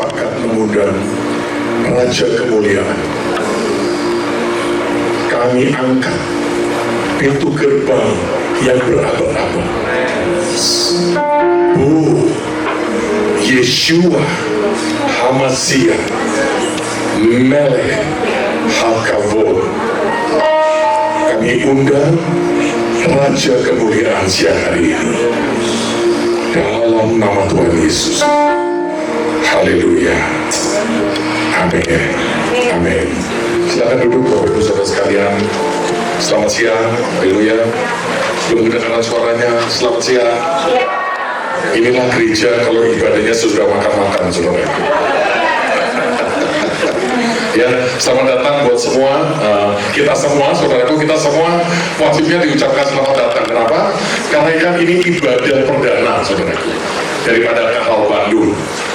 sepakat mengundang Raja Kemuliaan. Kami angkat pintu gerbang yang beraba-aba. Yeshua Hamasiah Melech HaKavod. Kami undang Raja Kemuliaan siang hari ini dalam nama Tuhan Yesus. Haleluya. Amin. Amin. Silakan duduk Bapak Ibu Saudara sekalian. Selamat siang. Haleluya. Belum mendengar suaranya. Selamat siang. Inilah gereja kalau ibadahnya sudah makan-makan, saudara. Ya, selamat datang buat semua. Kita semua, saudaraku, kita semua wajibnya diucapkan selamat datang. Kenapa? Karena kan ini ibadah perdana, saudaraku, daripada Kahal Bandung.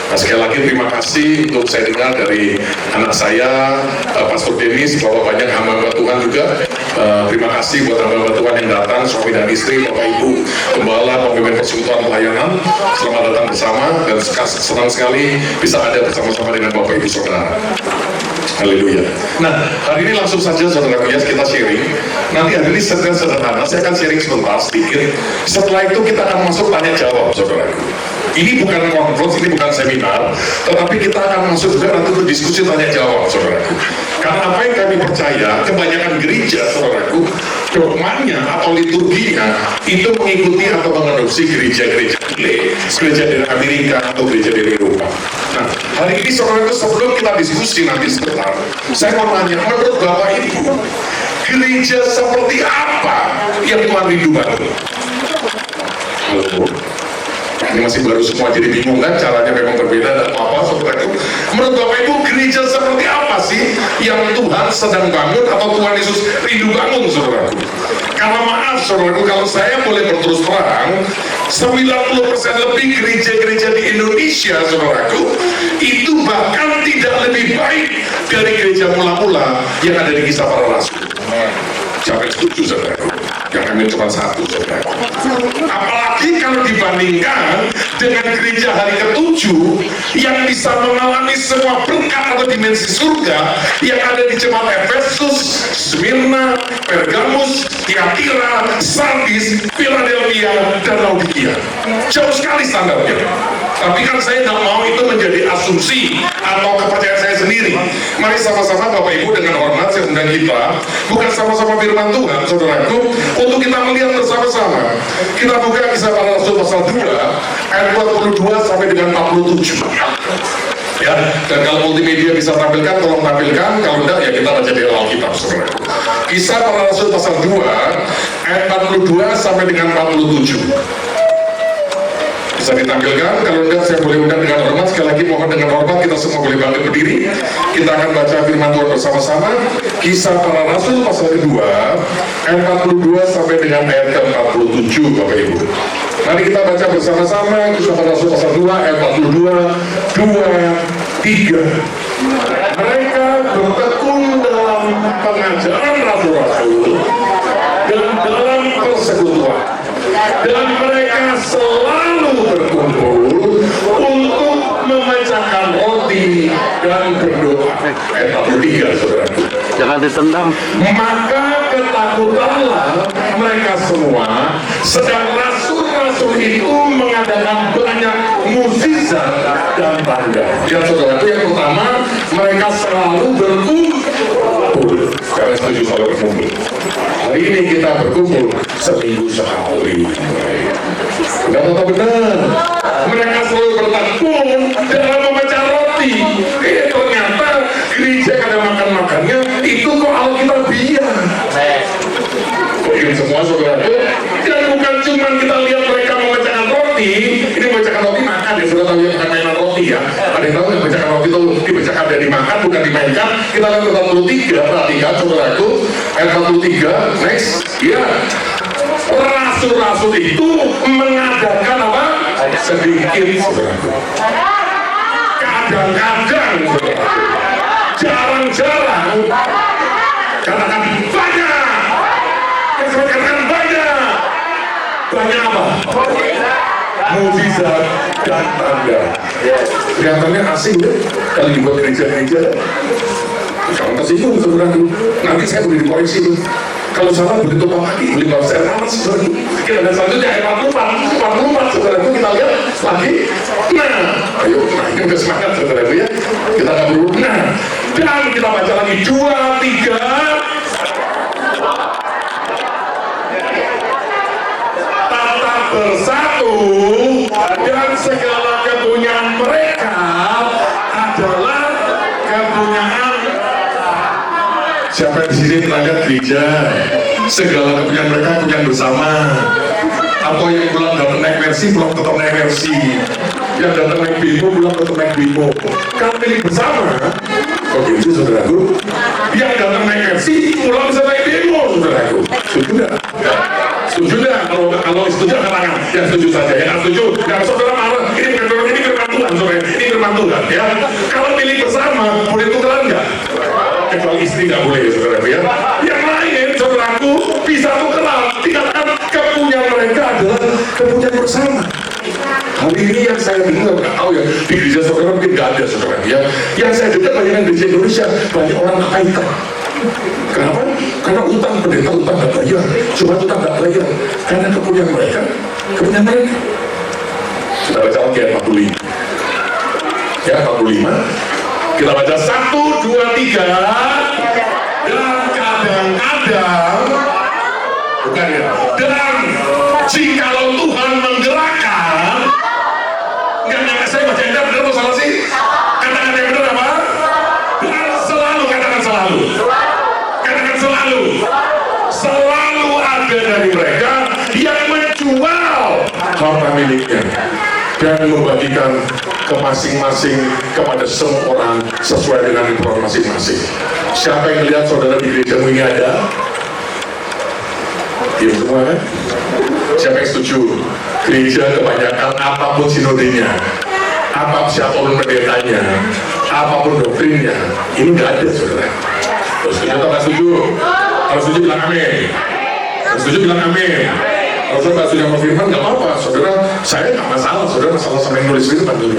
Nah, sekali lagi terima kasih untuk saya dengar dari anak saya, Pastor Denis, bahwa banyak hamba Tuhan juga. Terima kasih buat hamba Tuhan yang datang, suami dan istri, Bapak Ibu, Gembala, pemimpin persekutuan pelayanan. Selamat datang bersama dan senang sekali bisa ada bersama-sama dengan Bapak Ibu Saudara. Haleluya. Nah, hari ini langsung saja saudara ya kita sharing. Nanti hari ini sederhana, saya akan sharing sebentar sedikit. Setelah itu kita akan masuk tanya jawab, saudaraku. Ini bukan konferensi, ini bukan seminar, tetapi kita akan masuk juga nanti berdiskusi tanya jawab, saudaraku. Karena apa yang kami percaya, kebanyakan gereja, saudaraku, dogmanya atau liturginya itu mengikuti atau mengadopsi gereja-gereja gereja dari Amerika atau gereja dari Eropa. Nah, hari ini saudaraku, sebelum kita diskusi nanti sebentar, saya mau tanya, menurut Bapak Ibu, gereja seperti apa yang Tuhan rindu bangun? Halo? Ini masih baru semua jadi bingung kan, caranya memang berbeda dan apa saudaraku. Menurut Bapak Ibu, gereja seperti apa sih yang Tuhan sedang bangun atau Tuhan Yesus rindu bangun, saudaraku? Karena maaf saudaraku, kalau saya boleh berterus terang, 90% lebih gereja-gereja di Indonesia, saudaraku, itu bahkan tidak lebih baik dari gereja mula-mula yang ada di Kisah Para Rasul. Siapa yang setuju, saudaraku? Yang kami cuma satu, saudaraku. Apalagi kalau dibandingkan dengan gereja hari ke-7 yang bisa mengalami semua berkat atau dimensi surga yang ada di jemaat Efesus, Smyrna, Pergamus, Tiatira, Sardis, Philadelphia, dan Laodikia. Jauh sekali standarnya. Tapi kan saya tidak mau itu menjadi asumsi atau kepercayaan saya sendiri. Mari sama-sama Bapak Ibu dengan hormat saya undang kita, bukan sama-sama firman Tuhan, saudaraku, untuk kita melihat bersama-sama. Kita buka Kisah Para Rasul pasal 2 ayat 42 sampai dengan 47. Ya, dan kalau multimedia bisa tampilkan, tolong tampilkan. Kalau tidak, ya kita baca di Alkitab, saudaraku. Kisah Para Rasul pasal 2 ayat 42 sampai dengan 47. Bisa ditampilkan, kalau tidak saya boleh undang dengan hormat. Sekali lagi mohon dengan hormat kita semua boleh bangkit berdiri. Kita akan baca firman Tuhan bersama-sama. Kisah Para Rasul pasal kedua ayat 42 sampai dengan ayat ke-47, Bapak Ibu. Mari kita baca bersama-sama Kisah Para Rasul pasal 2 ayat 42, 2, 3. Mereka bertekun dalam pengajaran rasul-rasul dan dalam persekutuan, dan mereka selalu berkumpul untuk memecahkan roti dan berdoa. Ayat 43, saudaraku. Jangan ditendang. Maka ketakutanlah mereka semua, sedang rasul-rasul itu mengadakan banyak mukjizat dan tanda. Ya saudaraku, yang pertama, mereka selalu berkumpul. Kalian setuju soal berkumpul? Hari ini kita berkumpul seminggu sekali. Benar atau benar? Mereka selalu bertekun dalam memecah roti. Ternyata gereja kada makan-makannya itu kok Alkitabiah. Mungkin semua saudaraku, dan bukan cuma kita lihat mereka memecahkan roti. Ini memecahkan roti makan ya, saudara tahu yang mainan roti ya. Ada yang tahu yang memecahkan roti itu dipecahkan dari makan, bukan dimainkan. Kita lihat 43, perhatikan saudaraku, ayat 43, next, ya. Rasul-rasul itu mengadakan apa? Sedikit, saudaraku. Kadang-kadang, saudaraku. Jarang-jarang. Katakan banyak. Katakan banyak. Banyak apa? mukjizat dan tanda. Kelihatannya asing ya kalau dibuat gereja-gereja. Jangan tersinggung saudaraku, nanti saya boleh dikoreksi tuh. Kalau salah boleh tumpah lagi, boleh bawa saya malas saudaraku. Kita dan selanjutnya ayat 44 saudaraku, kita lihat lagi. Nah, ayo makin ke semangat saudaraku ya. Kita nggak perlu. Nah, dan kita baca lagi 2, 3. Tetap bersatu dan segala kepunyaan mereka adalah kepunyaan. Siapa di sini tenaga gereja? Segala kepunyaan mereka punya bersama. Atau yang pulang datang naik versi, pulang tetap naik versi. Yang datang naik bimo, pulang tetap naik bimo. Kan milik bersama. Kok gitu saudaraku? Yang datang naik versi, pulang bisa naik bimo saudaraku. Setuju nggak? Setuju nggak? Kalau setuju angkat tangan. Yang setuju saja. Yang nggak setuju, nggak saudara marah. Ini firman Tuhan, saudara. Ini firman Tuhan. Ya. Kalau milik bersama, boleh tukeran nggak? Kecuali istri nggak boleh ya saudara ya. Yang lain saudaraku bisa tukeran. Tinggalkan kepunyaan mereka adalah kepunyaan bersama. Hari ini yang saya dengar nggak tahu ya di gereja saudara mungkin nggak ada saudara ya. Yang saya dengar banyak gereja Indonesia banyak orang kaitan. Kenapa? Karena utang pendeta utang nggak bayar, cuma utang nggak bayar karena kepunyaan mereka, kepunyaan mereka. Kita baca lagi ayat 45. Ya 45. Kita baca 1, 2, 3. Dan kadang-kadang bukan ya. Dan jikalau Tuhan menggerakkan, enggak saya baca yang benar atau salah sih? Katakan yang benar apa? Dan selalu, katakan selalu. Katakan selalu. Selalu ada dari mereka yang menjual harta miliknya dan membagikan ke masing-masing kepada semua orang sesuai dengan keperluan masing-masing. Siapa yang melihat saudara di gerejamu ini ada? Ya semua kan? Siapa yang setuju? Gereja kebanyakan apapun sinodenya, siapapun pendetanya, apapun doktrinnya, ini nggak ada saudara. Terus setuju atau nggak setuju? Kalau setuju bilang amin. Kalau setuju bilang amin. Kalau saudara sudah mau firman, nggak apa-apa, saudara. Saya nggak masalah, saudara masalah sama yang nulis firman dulu.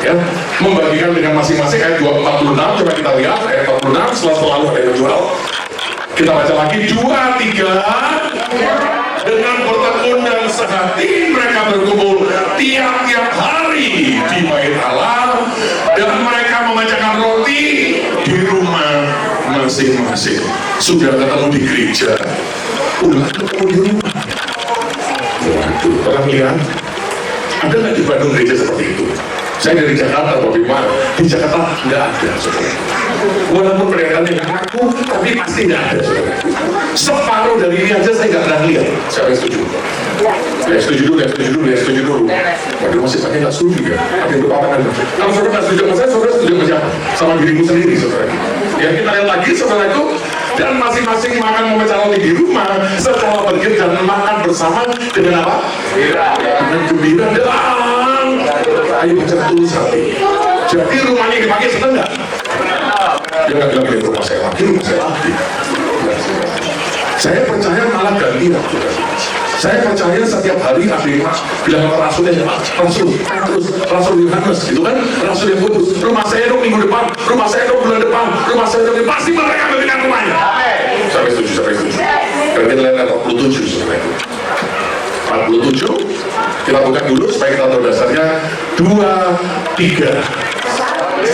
Ya, membagikan dengan masing-masing ayat 246. Coba kita lihat ayat 46. Selalu ada yang jual. Kita baca lagi 2, 3. Dengan bertekun dan sehati mereka berkumpul tiap-tiap hari di bait Allah dan mereka memecahkan roti di rumah masing-masing. Sudah ketemu di gereja, udah ketemu di rumah. Waduh, pernah lihat? Ada nggak di Bandung gereja seperti itu? Saya dari Jakarta, Pak Bima. Di Jakarta nggak ada, saudara. Walaupun pendekatannya ngaku, tapi pasti nggak ada, saudara. Separuh dari ini aja saya nggak pernah lihat. Siapa yang setuju? Ya setuju dulu. Waduh, masih pakai nggak setuju ya? Ada yang berpasangan. Kalau saudara nggak setuju sama saya, saudara setuju sama siapa? Sama dirimu sendiri, saudara. Ya kita lihat lagi, saudara itu. Dan masing-masing makan memecah roti di rumah setelah pergi dan makan bersama dengan apa? Dengan gembira dan ayo baca tulis hati. Jadi rumahnya dipakai seneng nggak? Dia nggak bilang ini rumah saya lagi. Saya percaya malah ganti. Saya percaya setiap hari ada yang bilang sama Rasulnya, Rasul Yohanes, gitu kan? Rasul yang kudus. Rumah saya dong minggu depan, rumah saya dong bulan depan, rumah saya dong pasti mereka memberikan rumahnya. Sampai setuju. Berarti kita lihat 47 sebenarnya. 47. Kita buka dulu supaya kita tahu dasarnya. 2, 3.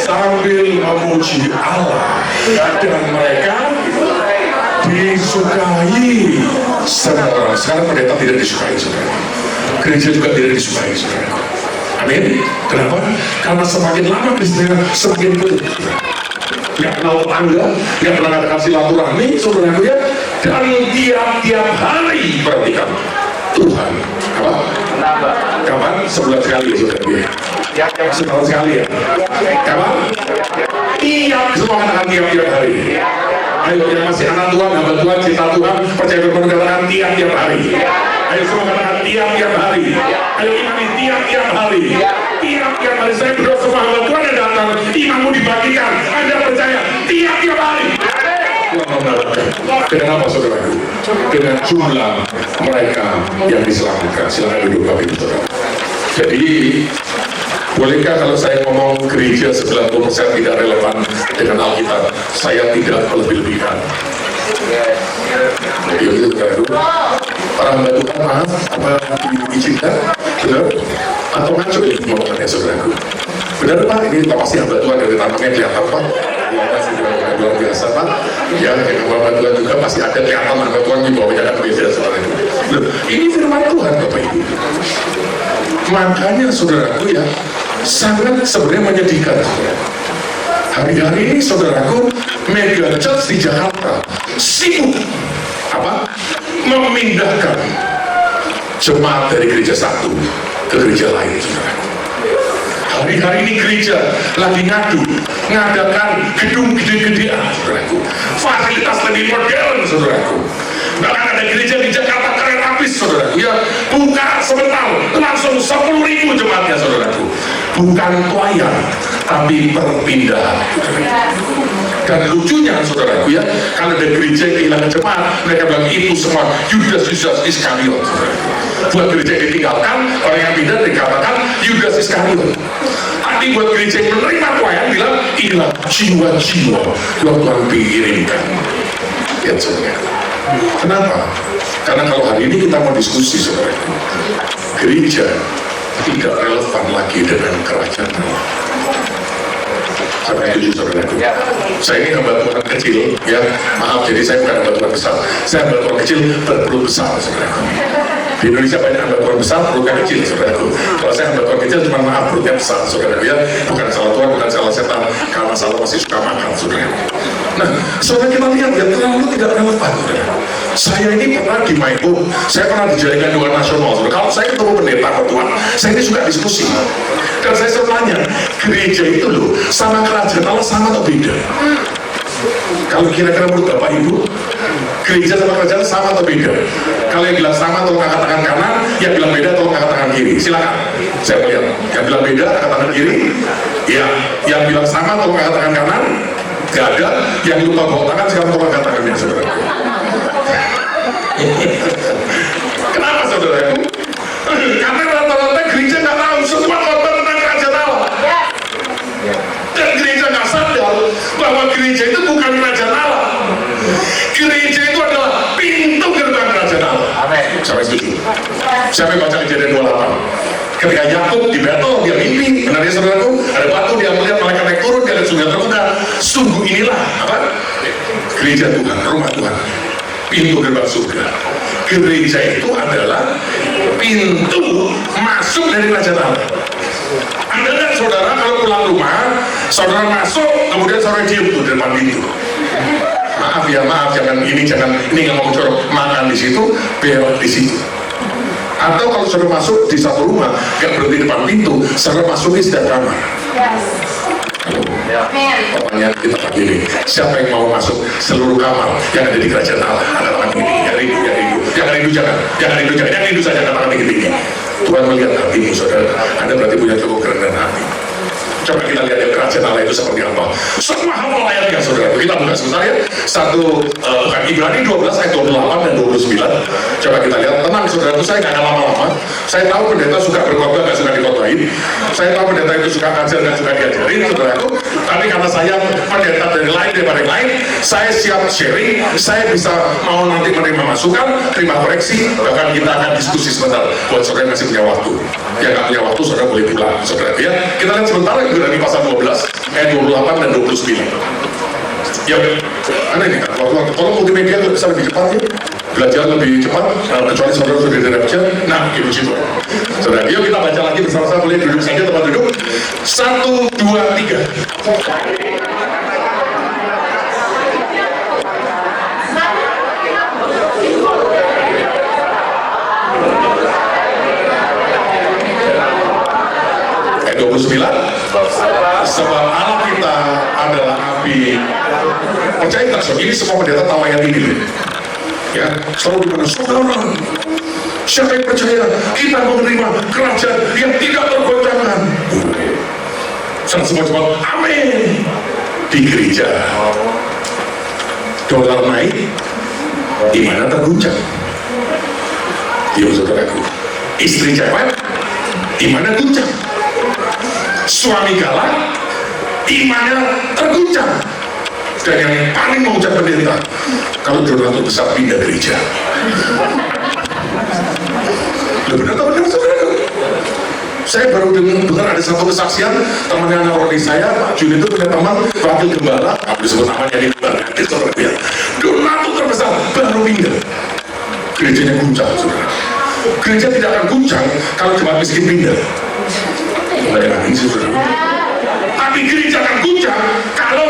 Sambil memuji Allah dan mereka disukai semua orang. Sekarang pendeta tidak disukai, saudara. Gereja juga tidak disukai, saudara. Amin. Kenapa? Karena semakin lama Kristennya semakin putus. Nggak kenal tetangga, nggak pernah ada silaturahmi, saudara ya. Dan tiap-tiap hari perhatikan Tuhan apa? Kapan? Sebulan sekali ya, saudara ya. Sebulan sekali ya. Kapan? Semua katakan tiap-tiap hari. Ayo yang masih anak Tuhan, hamba Tuhan, cinta Tuhan, percaya firman katakan tiap-tiap hari. Ayo semua katakan tiap-tiap hari. Ayo imani tiap-tiap hari. Tiap-tiap hari saya berdoa semua hamba Tuhan yang datang, imanmu dibagikan. Anda percaya tiap-tiap hari. Tuhan memberkati. Dengan apa saudara? Dengan jumlah mereka yang diselamatkan. Silakan duduk Bapak Ibu saudara. Jadi bolehkah kalau saya ngomong gereja 90% tidak relevan dengan Alkitab, saya tidak melebih-lebihkan. Jadi itu para hamba Tuhan, maaf, apa diizinkan? Benar? Atau ngaco ini ngomongannya saudaraku? Benar Pak, ini Pak pasti hamba Tuhan dari tampangnya kelihatan Pak. Ya, sudah luar biasa Pak. Ya, hamba Tuhan juga pasti ada kelihatan hamba Tuhan di bawahnya kan beda saudaraku. Ini firman Tuhan Bapak Ibu. Makanya saudaraku ya, sangat sebenarnya menyedihkan. Hari-hari ini saudaraku, mega church di Jakarta sibuk apa? Memindahkan jemaat dari gereja satu ke gereja lain, saudaraku. Hari-hari ini gereja lagi ngadakan gedung gede-gedean, saudaraku. Fasilitas lebih modern, saudaraku. Bahkan ada gereja di Jakarta keren habis, saudaraku. Ya, buka sebentar, langsung 10.000 jemaatnya, saudaraku. Bukan pelayan, tapi perpindahan. Dan lucunya, saudaraku ya, kalau ada gereja yang kehilangan jemaat, mereka bilang itu semua Yudas Iskariot. Buat gereja yang ditinggalkan, orang yang pindah dikatakan Yudas Iskariot. Tapi buat gereja yang menerima pelayan bilang inilah jiwa-jiwa yang Tuhan kirimkan. Ya, saudara. Kenapa? Karena kalau hari ini kita mau diskusi, saudara, gereja tidak relevan lagi dengan kerajaan Allah. Sampai itu saudaraku. Saya ini hamba Tuhan kecil, ya maaf, jadi saya bukan hamba Tuhan besar. Saya hamba Tuhan kecil berperut besar, saudaraku. Di Indonesia banyak hamba Tuhan besar, perutnya kecil, saudaraku. Kalau saya hamba Tuhan kecil, cuma maaf, perutnya besar, saudaraku ya. Bukan salah Tuhan, bukan salah setan, karena salah masih suka makan, saudaraku. Nah, saudara kita lihat ya, terlalu tidak relevan, saudara. Saya ini pernah di Maipo, saya pernah di jaringan doa nasional, saudara. Kalau saya ketemu pendeta ketua, saya ini suka diskusi. Dan saya selalu tanya, gereja itu loh, sama kerajaan Allah sama atau beda? Kalau kira-kira menurut Bapak Ibu, gereja sama kerajaan sama atau beda? Kalau yang bilang sama tolong angkat tangan kanan, yang bilang beda tolong angkat tangan kiri. Silakan, saya melihat. Yang bilang beda angkat tangan kiri, ya. Yang bilang sama tolong angkat tangan kanan. Gak ada, yang lupa bawa tangan sekarang tolong angkat tangannya, saudara. Kenapa saudaraku? Karena rata-rata gereja nggak tahu semua khotbah tentang kerajaan Allah. Dan gereja nggak sadar bahwa gereja itu bukan kerajaan Allah. Gereja itu adalah pintu gerbang kerajaan Allah. Sampai setuju? Siapa yang baca Kejadian 28? Ketika Yakub di Betel, dia mimpi, benar ya saudaraku? Ada batu, dia melihat malaikat naik turun, dia lihat sungai terbuka. Sungguh inilah apa? Gereja Tuhan, rumah Tuhan, pintu gerbang surga. Gereja itu adalah pintu masuk dari kerajaan Allah. Anda lihat saudara kalau pulang rumah, saudara masuk, kemudian saudara diem tuh di depan pintu. Maaf ya, maaf, jangan ini nggak mau corok, makan di situ, berak di situ. Atau kalau saudara masuk di satu rumah, nggak berhenti depan pintu, saudara masuk di setiap kamar. Pertanyaan kita pagi ini, siapa yang mau masuk seluruh kamar yang ada di kerajaan Allah? Angkat tangan tinggi, yang rindu saja angkat tangan tinggi. Tuhan melihat hatimu, saudara. Anda berarti punya cukup kerendahan hati. Coba kita lihat kerajaan Allah itu seperti apa. Semua hal melayani, saudara. Kita buka sebentar ya. Ibrani 12 ayat 28 dan 29. Coba kita lihat. Tenang saudara, saya nggak lama-lama. Saya tahu pendeta suka berkhotbah, nggak suka dikhotbahin. Saya tahu pendeta itu suka ngajar, nggak suka diajarin, saudaraku. Tapi karena saya pendeta dari lain daripada yang lain, saya siap sharing. Saya bisa mau nanti menerima masukan, terima koreksi, bahkan kita akan diskusi sebentar. Buat saudara yang masih punya waktu. Yang nggak punya waktu, saudara boleh pulang, saudara. Ya, kita lihat sebentar Ibrani pasal 12 ayat 28 dan 29. Ya, aneh nih kan, kalau multimedia bisa lebih cepat ya, belajar lebih cepat, kecuali saudara sudah direpcer. Nah, itu situ. Saudara, yuk kita baca lagi bersama-sama, boleh duduk saja tempat duduk. 1, 2, 3. Ayat 29. Sebab Allah kita adalah api. Percaya tak saudara, ini semua pendeta tahu ayat ini. Ya, selalu dimana saudara, siapa yang percaya kita menerima kerajaan yang tidak tergoncangkan. Semua amin. Di gereja dolar naik, di mana terguncang? Ya saudaraku, istri cewek imannya guncang. Suami galak, imannya terguncang. Dan yang paling mengucap pendeta, kalau Donatur besar pindah gereja. Benar atau benar saudara? Saya baru dengar ada satu kesaksian temannya anak rodi saya, Pak Jun itu punya teman wakil gembala, aku disebut namanya di gembala, Donatur terbesar baru pindah. Gerejanya guncang, saudara. Gereja tidak akan guncang kalau jemaat miskin pindah. Bayangkan ini, saudara. Tapi gereja akan guncang kalau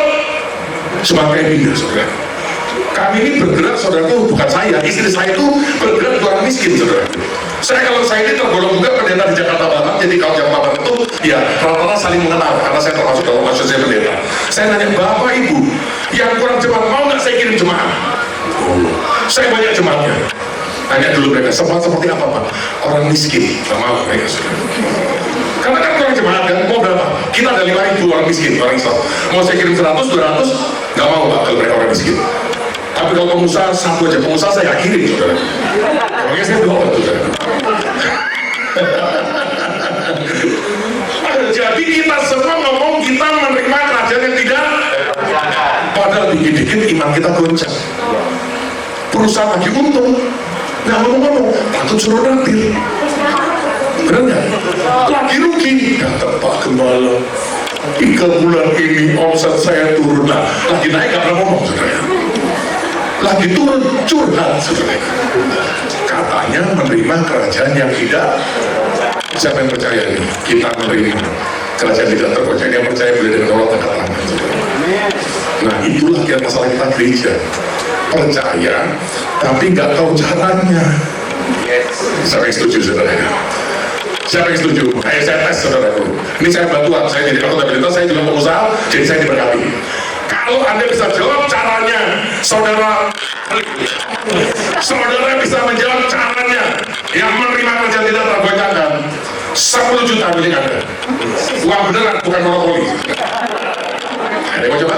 jemaat kaya pindah, saudara. Kami ini bergerak, saudara, itu bukan saya, istri saya itu bergerak di orang miskin, saudara. Kalau saya ini tergolong juga pendeta di Jakarta Barat, jadi kalau Jakarta Barat itu ya rata-rata saling mengenal karena saya termasuk dalam maksud saya pendeta. Saya nanya, Bapak Ibu yang kurang jemaat mau nggak saya kirim jemaat? Saya banyak jemaatnya. Tanya dulu mereka, seperti apa Pak? Orang miskin, nggak mau mereka, saudara. Karena kan kurang jemaat kan, mau berapa? Kita ada 5.000 orang miskin, orang Islam. Mau saya kirim 100, 200, nggak mau Pak kalau mereka orang miskin. Tapi kalau pengusaha, satu aja pengusaha saya nggak kirim, saudara. Makanya saya belum, saudara. Jadi kita semua ngomong kita menerima kerajaan yang tidak, padahal dikit-dikit iman kita goncang. Perusahaan lagi untung, nggak ngomong-ngomong, takut suruh nanti. Benar nggak? Lagi rugi, kata Pak Gembala, 3 bulan ini omset saya turun. Nah, lagi naik nggak pernah ngomong, saudara. Lagi turun, curhat, saudara. Katanya menerima kerajaan yang tidak. Siapa yang percaya ini? Kita menerima kerajaan tidak terpercaya. Yang percaya boleh dengan Allah angkat tangan, saudara. Nah, itulah yang masalah kita gereja. Percaya, tapi nggak tahu caranya. Siapa yang setuju, saudara? Siapa yang setuju? Saya tes, saudara. Ini saya bantuan, saya jadi akuntabelitas, saya juga pengusaha, jadi saya diberkati. Kalau Anda bisa jawab caranya, saudara bisa menjawab caranya yang menerima kerjaan tidak tergoyahkan, 10 juta milik Anda. Uang beneran, bukan monopoli. Ada yang mau coba?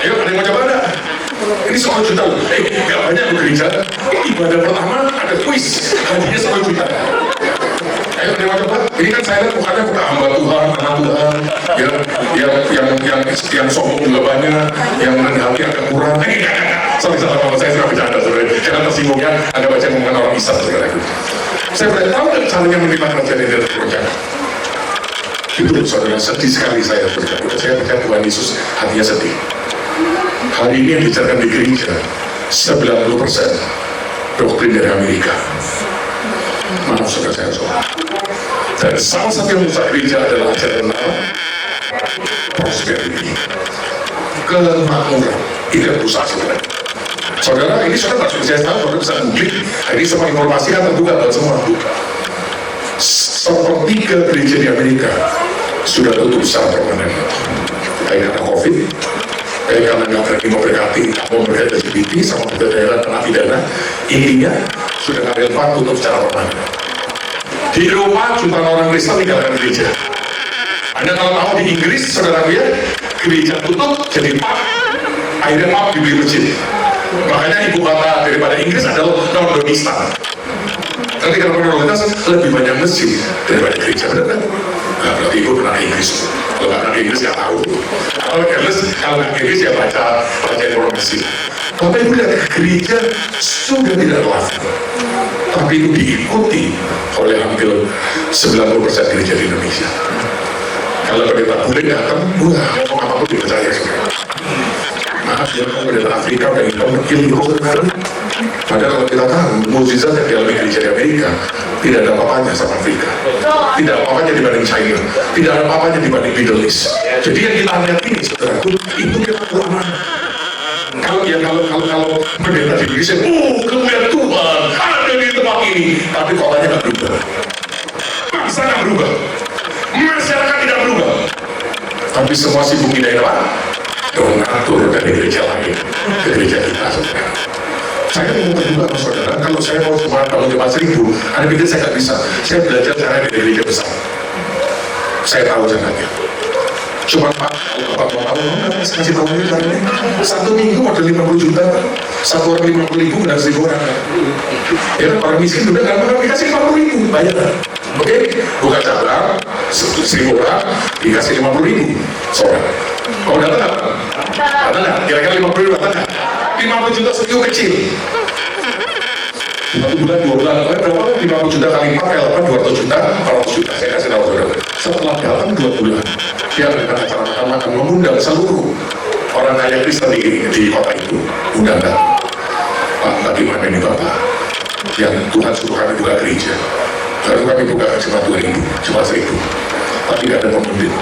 Ayo, ada yang mau coba enggak? Ini 10 juta loh. Gak banyak loh gereja. Ibadah pertama ada kuis, hadiahnya 10 juta. Ayo, ada yang mau coba? Ini kan saya lihat bukannya bukan hamba Tuhan, anak Tuhan, yang sombong juga banyak, yang rendah hati agak kurang. Sorry, salah saya sudah bercanda, saudara. Jangan tersinggungnya, Anda baca ngomongan orang Islam, saudara. Saya bertanya, tahu nggak caranya menerima kerajaan yang tidak tergoncang? Itu saudara, sedih sekali saya bercanda. Saya percaya Tuhan Yesus hatinya sedih. Hari ini yang dibicarakan di gereja 90% doktrin dari Amerika. Maaf saudara, saya salah. Dan salah satu yang merusak gereja adalah ajaran prosperity, kemakmuran. Itu yang rusak, saudara. Saudara, ini saudara tak saya tahu, saudara bisa googling. Ini semua informasi kan terbuka buat semua. Sepertiga gereja di Amerika sudah tutup secara permanen. Kayak karena COVID, kayak karena nggak berani memberkati, mau berkati LGBT sama daerah narapidana, intinya sudah nggak relevan tutup secara permanen. Di Eropa jutaan orang Kristen tinggalkan gereja. Anda kalau tahu di Inggris, saudara lihat gereja tutup jadi pub, akhirnya pub dibeli masjid. Makanya ibu kota daripada Inggris adalah Londonistan. Tapi kalau prioritas lebih banyak masjid daripada gereja, benar kan? Nah, berarti ibu pernah ke Inggris. Kalau nggak pernah ke Inggris nggak tahu. Kalau nggak ke Inggris ya baca informasi. Bapak ibu lihat gereja sudah tidak relevan, tapi itu diikuti oleh hampir 90% gereja di Indonesia. Kalau pendeta boleh datang, wah, ngomong apapun dipercaya semua. Maaf ya, pendeta Afrika udah hitam kecil itu sebenarnya. Padahal kalau kita tahu, mukjizat yang dialami gereja di Amerika tidak ada apa-apanya sama Afrika, tidak ada apa-apanya dibanding China, tidak ada apa-apanya dibanding Middle East. Jadi yang kita lihat ini, saudaraku, itu kita kurang. Kalau pendeta di Indonesia, kemuliaan Tuhan ada di tempat ini, tapi kotanya nggak berubah, bangsa nggak berubah, masyarakat tidak berubah, tapi semua sibuk pindahin apa? Donatur dari gereja lain ke gereja kita, saudara. Saya mau terbuka sama saudara, kalau saya mau cuma kalau cuma 1.000, Anda pikir saya nggak bisa. Saya belajar cara dari gereja besar. Saya tahu caranya. Cuma Pak, kalau Bapak mau tahu, saya kasih tahu ini caranya. 1 minggu modal 50 juta, 1 orang 50.000, benar 1.000 orang. Ya kan, orang miskin udah nggak bakal dikasih 50.000, bayar. Oke, buka cabang 1.000 orang dikasih 50.000 seorang. Kalau datang nggak? Datang nggak? Kira-kira 50.000 datang nggak? 50 juta segitu kecil. 1 bulan, 2 bulan, berapa? 50 juta kali 4 kali 8, 200 juta, 400 juta. Saya kasih tahu saudara. Setelah datang 2 bulan, dia akan acara makan-makan mengundang seluruh orang kaya Kristen di kota itu. Undang datang. Pak, bagaimana ini Bapak? Yang Tuhan suruh kami buka gereja. Lalu kami buka cuma 2.000, cuma 1.000. Tapi tidak ada pemimpin.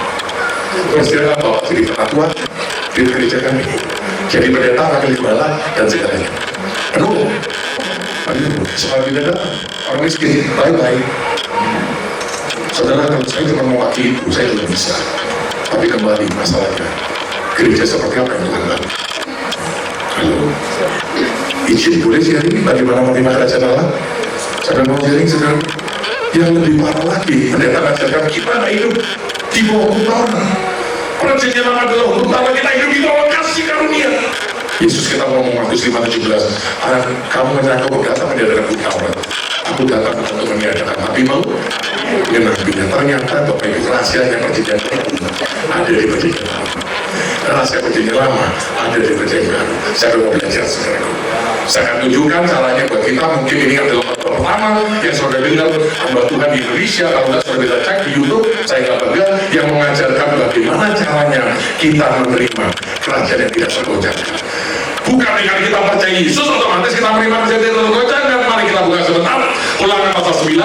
Terus dia Bapak jadi penatua di gereja kami. Jadi pendeta, wakil gembala, dan segalanya. Penuh. Soal tidak ada orang miskin, baik-baik. Saudara, kalau saya cuma mewakili itu, saya tidak bisa. Tapi kembali masalahnya, gereja seperti apa yang Tuhan lakukan? Halo, izin boleh sih hari ini bagaimana menerima kerajaan Allah? Saudara mau sharing, saudara? Yang lebih parah lagi, pendeta mengajarkan gimana hidup di bawah hukuman. Perjanjian lama adalah hukuman, kita hidup di bawah kasih karunia. Yesus kita ngomong Markus 5:17, kamu menyangka aku datang meniadakan hukuman. Aku datang untuk meniadakan, tapi mau menabinya. Ternyata Bapak Ibu, rahasianya perjanjian ada di perjanjian lama. Rahasia perjanjian lama ada di perjanjian baru. Saya mau belajar sekarang. Saya akan tunjukkan caranya buat kita. Mungkin ini adalah pertama yang saudara dengar hamba Tuhan di Indonesia. Kalau tidak saudara bisa cek di YouTube, saya nggak bangga, yang mengajarkan bagaimana caranya kita menerima kerajaan yang tidak tergoncangkan. Bukan dengan kita percaya Yesus otomatis kita menerima kerajaan yang tergoncangkan. Mari kita buka sebentar Ulangan pasal 9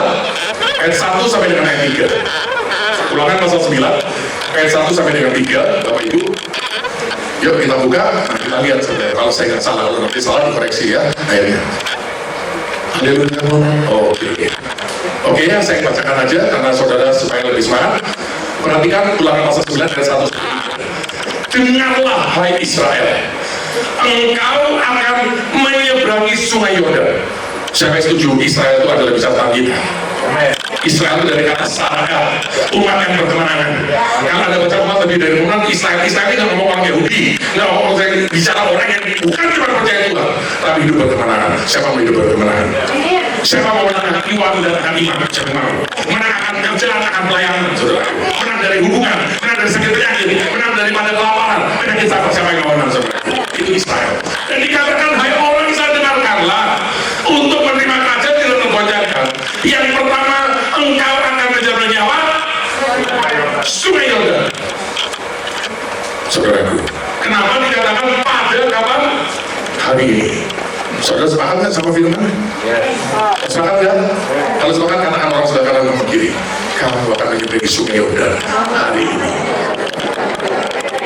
ayat 1 sampai dengan ayat 3. Ulangan pasal 9 ayat 1 sampai dengan 3, Bapak Ibu. Yuk kita buka, kita lihat sebenarnya. Kalau saya nggak salah, kalau nanti salah dikoreksi ya ayatnya. Oke ya, saya bacakan aja karena saudara supaya lebih semangat. Perhatikan Ulangan pasal 9 ayat 1 sampai 3. Dengarlah hai Israel, engkau akan menyeberangi sungai Yordan. Siapa yang setuju Israel itu adalah bisa kita? Israel itu dari kata Sarah, umat yang berkemenangan. Kalau ada baca umat lebih dari umat Israel itu nggak ngomong orang Yahudi, nggak ngomong bicara orang yang bukan cuma percaya Tuhan, tapi hidup berkemenangan. Siapa mau hidup berkemenangan? Siapa mau menang iwan dan iman? Siapa mau menangkan kerjaan, akan pelayanan, saudara? Menang dari hubungan, menang dari sakit penyakit, menang daripada kelaparan. Penyakit siapa yang mau menang, saudara? Itu Israel. Dan dikatakan, hai orang Israel, dengarkanlah, untuk menerima kerajaan tidak tergoncangkan. Yang pertama, engkau akan menyeberangi apa? Sungai Yordan. Saudaraku, kenapa dikatakan pada kapan? Hari ini. Saudara sepakat nggak sama firman? Sepakat ya? Kalau sepakat, katakan orang sebelah kanan dan kiri, kamu akan menyeberangi sungai Yordan hari ini.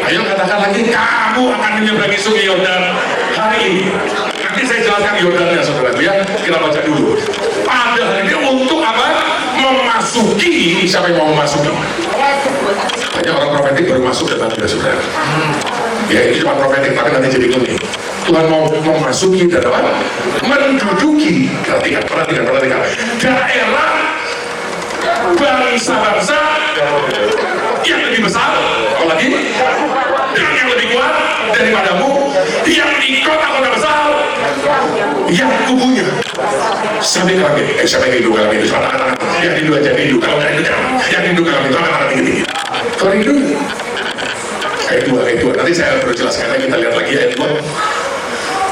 Ayo katakan lagi, kamu akan menyeberangi sungai Yordan hari ini. Nanti saya jelaskan Yordannya, saudara ya. Kita baca dulu. Pada hari ini untuk apa? Memasuki. Siapa yang mau memasuki? Banyak orang profetik baru masuk dan tidak, saudara. Ya ini cuma profetik, tapi nanti jadi gini. Tuhan mau memasuki dan apa? Menduduki. Perhatikan. Daerah bangsa-bangsa yang lebih besar, apalagi dan yang lebih kuat daripadamu, yang di kota-kota besar, yang kubunya sampai lagi. Siapa yang hindu kalau itu? Kata-kata yang hindu aja hindu. Kalau nggak hindu jangan. Yang hindu kalau itu kata-kata tinggi-tinggi. Kalau hindu ayat 2. Nanti saya perlu jelaskan. Kita lihat lagi ayat 2.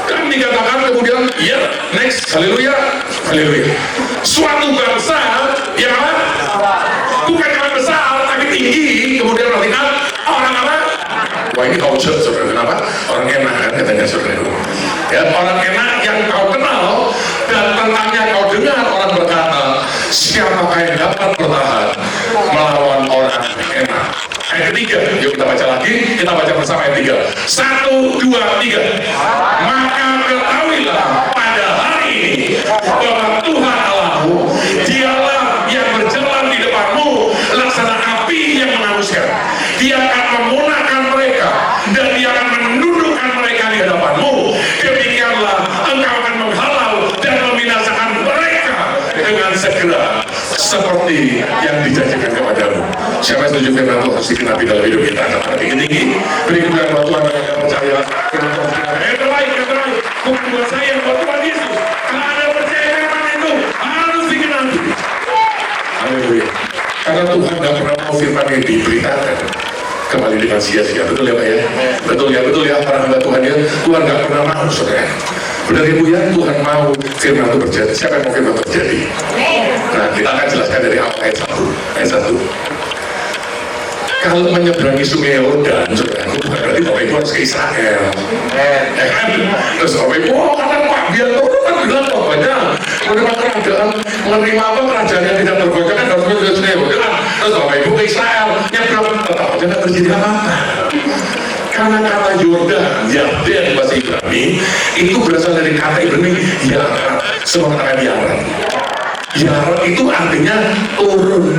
Kan dikatakan kemudian, ya, next, haleluya. Suatu bangsa yang apa? Bukan cuma besar, tapi tinggi. Kemudian perhatikan orang apa? Wah ini culture, saudara. Kenapa? Orang enak kan katanya, saudara. Ya, orang enak yang kau kenal dan tentangnya kau dengar orang berkata, siapakah yang dapat bertahan melawan orang enak? Ayat 3, yuk kita baca lagi, kita baca bersama ayat 3. 1, 2, 3. Maka ketahuilah pada hari ini bahwa Tuhan Allahmu, dialah yang berjalan di depanmu laksana api yang menghanguskan. Dia akan memunahkan mereka dan dia akan menundukkan mereka di hadapanmu. Demikianlah engkau akan menghalau dan membinasakan mereka dengan segera seperti yang dijanjikan kepadamu. Siapa yang setuju firman Tuhan harus dikenapi dalam hidup kita? Kata tinggi-tinggi, beri kemuliaan buat Tuhan yang percaya. Yang terbaik, bukan buat saya, buat Tuhan Yesus. Kalau ada percaya firman itu harus dikenapi. Haleluya. Karena Tuhan nggak pernah mau firman yang diberitakan kembali dengan sia-sia. Betul ya Pak ya? Betul ya para hamba Tuhan ya. Tuhan nggak pernah mau, saudara. Benar Ibu ya, Tuhan mau firman itu terjadi. Siapa yang mau firman terjadi? Nah, kita akan jelaskan dari ayat 1. Kalau menyeberangi sungai Yordan, saudara, bukan berarti Bapak Ibu harus ke Israel. Ya kan? Terus Bapak Ibu, kata Pak, biar turun kan bilang pokoknya menerima kerajaan, menerima apa kerajaan yang tidak tergoncangkan harus menuju sungai Yordan. Terus Bapak Ibu ke Israel, nyebrang, tetap aja tidak terjadi apa-apa. Karena kata Yordan, Yarden bahasa Ibrani, itu berasal dari kata Ibrani Yarat, semua kata Yarat. Yarat itu artinya turun,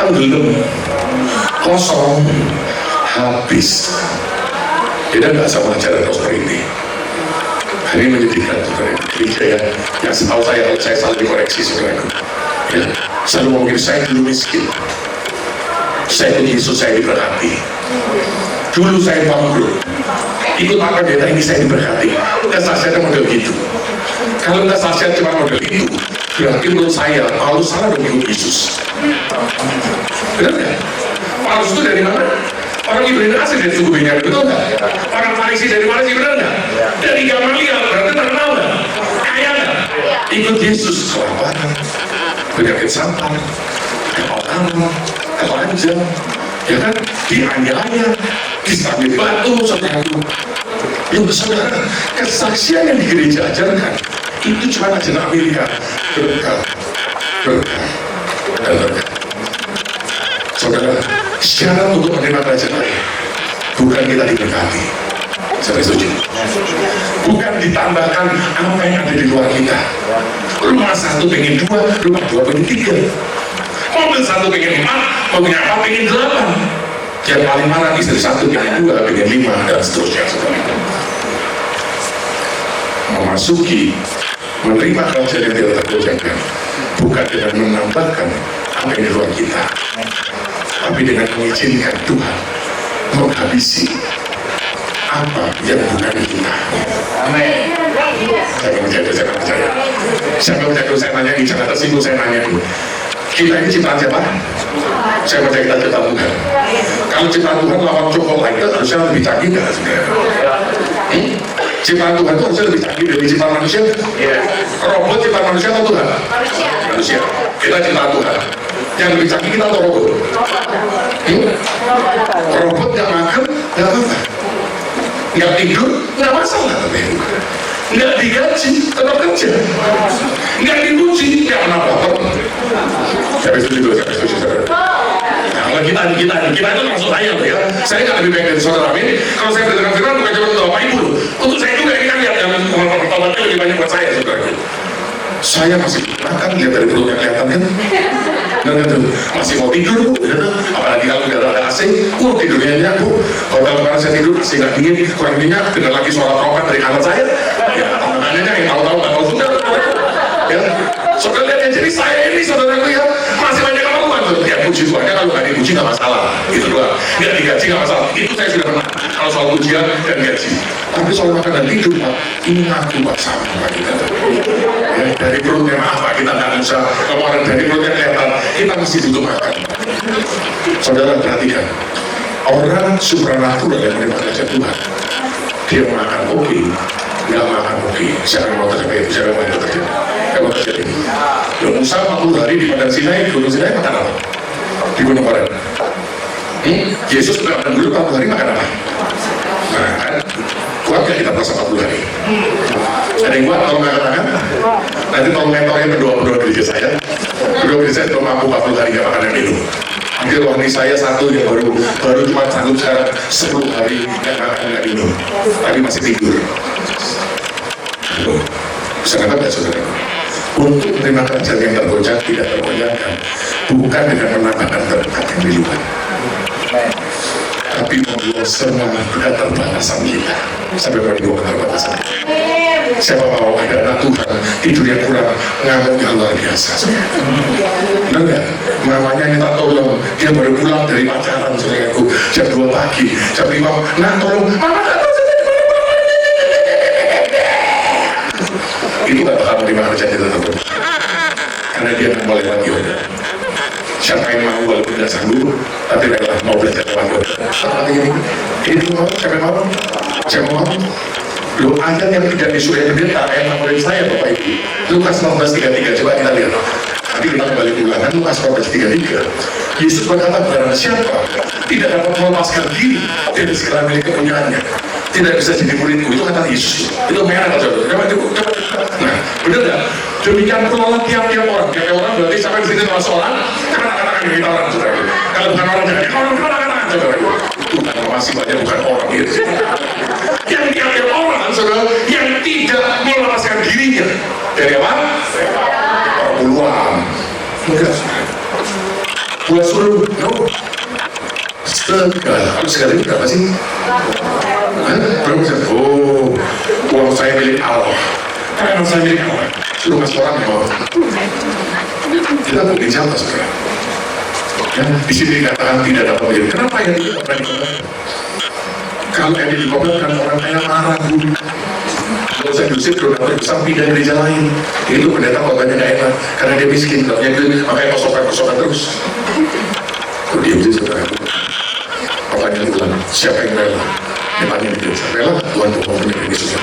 tenggelam, kosong, habis. Tidak nggak sama ajaran prosperity. Ini menyedihkan, saudara. Gereja yang setahu saya selalu dikoreksi, saudara. Ya, selalu mungkin saya dulu miskin. Saya ikut Yesus, saya diberkati. Dulu saya bangkrut. Ikut apa pendeta ini saya diberkati. Kesaksiannya model gitu. Kalau kesaksian cuma model itu, berarti menurut saya Paulus salah dong ikut Yesus. Benar nggak? Paulus itu dari mana? Orang Ibrani asli dari suku Benyamin, betul nggak? Orang Farisi dari mana sih, benar nggak? Dari Gamaliel, berarti terkenal nggak? Kaya nggak? Ikut Yesus, kelaparan, penyakit sampah, keorangan, kelanjang, ya kan? Dianiaya, disambit batu, saudara. Yang saudara, kesaksian yang di gereja ajarkan itu cuma ajaran Amerika, berkah, dan berkah. Saudara, syarat untuk menerima kerajaan Allah bukan kita diberkati, saya setuju. Bukan ditambahkan apa yang ada di luar kita. Rumah 1 pengen 2, rumah 2 pengen 3, mobil 1 pengen 4, mobil 4 pengen 8. Yang paling marah istri 1 pengen 2, pengen 5, dan seterusnya. Memasuki menerima kerajaan yang tidak tergoncangkan bukan dengan menambahkan apa yang di luar kita, tapi dengan mengizinkan Tuhan menghabisi apa yang bukan kita. Amin. Saya percaya. Saya nanya, jangan tersinggung, saya nanya. Kita ini ciptaan siapa? Saya percaya kita ciptaan Tuhan. Kalau ciptaan Tuhan lawan Jokowi itu harusnya lebih canggih nggak sebenarnya? Ciptaan Tuhan itu harusnya lebih canggih dari ciptaan manusia. Robot ciptaan manusia atau Tuhan? Manusia. Kita ciptaan Tuhan. Yang lebih canggih kita atau robot? Robot nggak makan, nggak apa-apa. Nggak tidur, nggak masalah. Nggak digaji, tetap kerja. Nggak dipuji, nggak pernah baper. Saya setuju. Kalau kita itu maksud saya loh ya. Saya nggak lebih baik dari saudara ini. Kalau saya berdengar firman bukan cuma untuk Bapak Ibu. Untuk saya juga ini kan lihat yang pertama lebih banyak buat saya, saudara. Saya masih makan, lihat dari perutnya kelihatan kan. Masih mau tidur, apalagi kalau tidak ada AC, tidurnya nyenyak Bu. Hotel kemarin saya tidur, masih nggak dingin, kurang nyenyak, dengar lagi suara trompet dari kanan saya. Ya, tangannya yang tahu-tahu nggak tahu sudah. Ya, saudara lihat ya, jadi saya ini saudaraku ya masih banyak kemampuan. Ya puji Tuhannya kalau nggak dipuji nggak masalah, itu doang. Nggak digaji nggak masalah, itu saya sudah pernah. Kalau soal pujian dan gaji, tapi soal makan dan tidur Pak, ini ngaku Pak sama kita. Ya, dari perutnya maaf Pak, kita nggak bisa kemarin dari perutnya kelihatan, kita masih butuh makan. Saudara perhatikan, orang supranatural yang menerima kerajaan Tuhan, dia makan oke, nggak makan oke. Siapa yang mau terjadi? Siapa yang mau terjadi? Kalau terjadi, Musa 40 hari di Padang Sinai, Gunung Sinai makan apa? Di Gunung Paran. Yesus makan dulu 40 hari makan apa? Nah, kan? Kuat gak kita puasa 40 hari? Ada yang kuat tolong angkat tangan? Nanti tolong mentornya kedua gereja saya. Kedua gereja saya belum mampu 40 hari gak makan dan minum. Mungkin rohani saya satu yang baru cuma sanggup sekarang 10 hari gak makan gak minum, tapi masih tidur. Bisa ngangkat gak saudara? Untuk menerima kerajaan yang tergoncang tidak tergoncangkan bukan dengan menambahkan berkat yang di luar, tapi membuat semua keterbatasan kita sampai membuat keterbatasan. Siapa mau ada anak Tuhan tidur yang kurang, ngamuknya luar biasa. Benar nggak? Mamanya minta tolong, dia baru pulang dari pacaran saudaraku jam 2 pagi, jam 5, nah tolong, mama datang saja di mana-mana. Itu nggak bakal menerima kerjaan itu teman, karena dia nggak mau lewat Yordan. siapa yang mau walaupun tidak sanggup tapi rela mau belajar lewat ini itu mau siapa mau lu ayat yang tidak disuruh pendeta ayat favorit saya Bapak Ibu Lukas 14:33 coba kita lihat nanti kita kembali ulangan Lukas 14:33 Yesus berkata barang siapa tidak dapat melepaskan diri dari segala milik kepunyaannya tidak bisa jadi muridku itu kata Yesus itu merah coba nah benar nggak demikian pula tiap-tiap orang berarti sampai di sini termasuk orang katakan kita orang saudara kalau bukan orang jangan orang katakan saudara Tuhan masih banyak bukan orang gitu yang tiap-tiap orang saudara yang tidak melepaskan dirinya dari apa? Perpuluhan enggak buat suruh no segala berapa sih? Berapa sih? Oh uang saya milik Allah karena saya milik Allah suruh kasih orang yang mau kita mungkin siapa saudara ya, di sini dikatakan tidak dapat menjadi kenapa yang tidak pernah dikatakan kalau yang dikatakan orang kaya marah dulu kalau saya diusir donatur besar pindah gereja lain itu pendeta korbannya gak enak karena dia miskin makanya kosongan terus kalau dia bisa saudara pertanyaan ulang siapa yang rela depannya di gereja rela Tuhan untuk mempunyai Yesus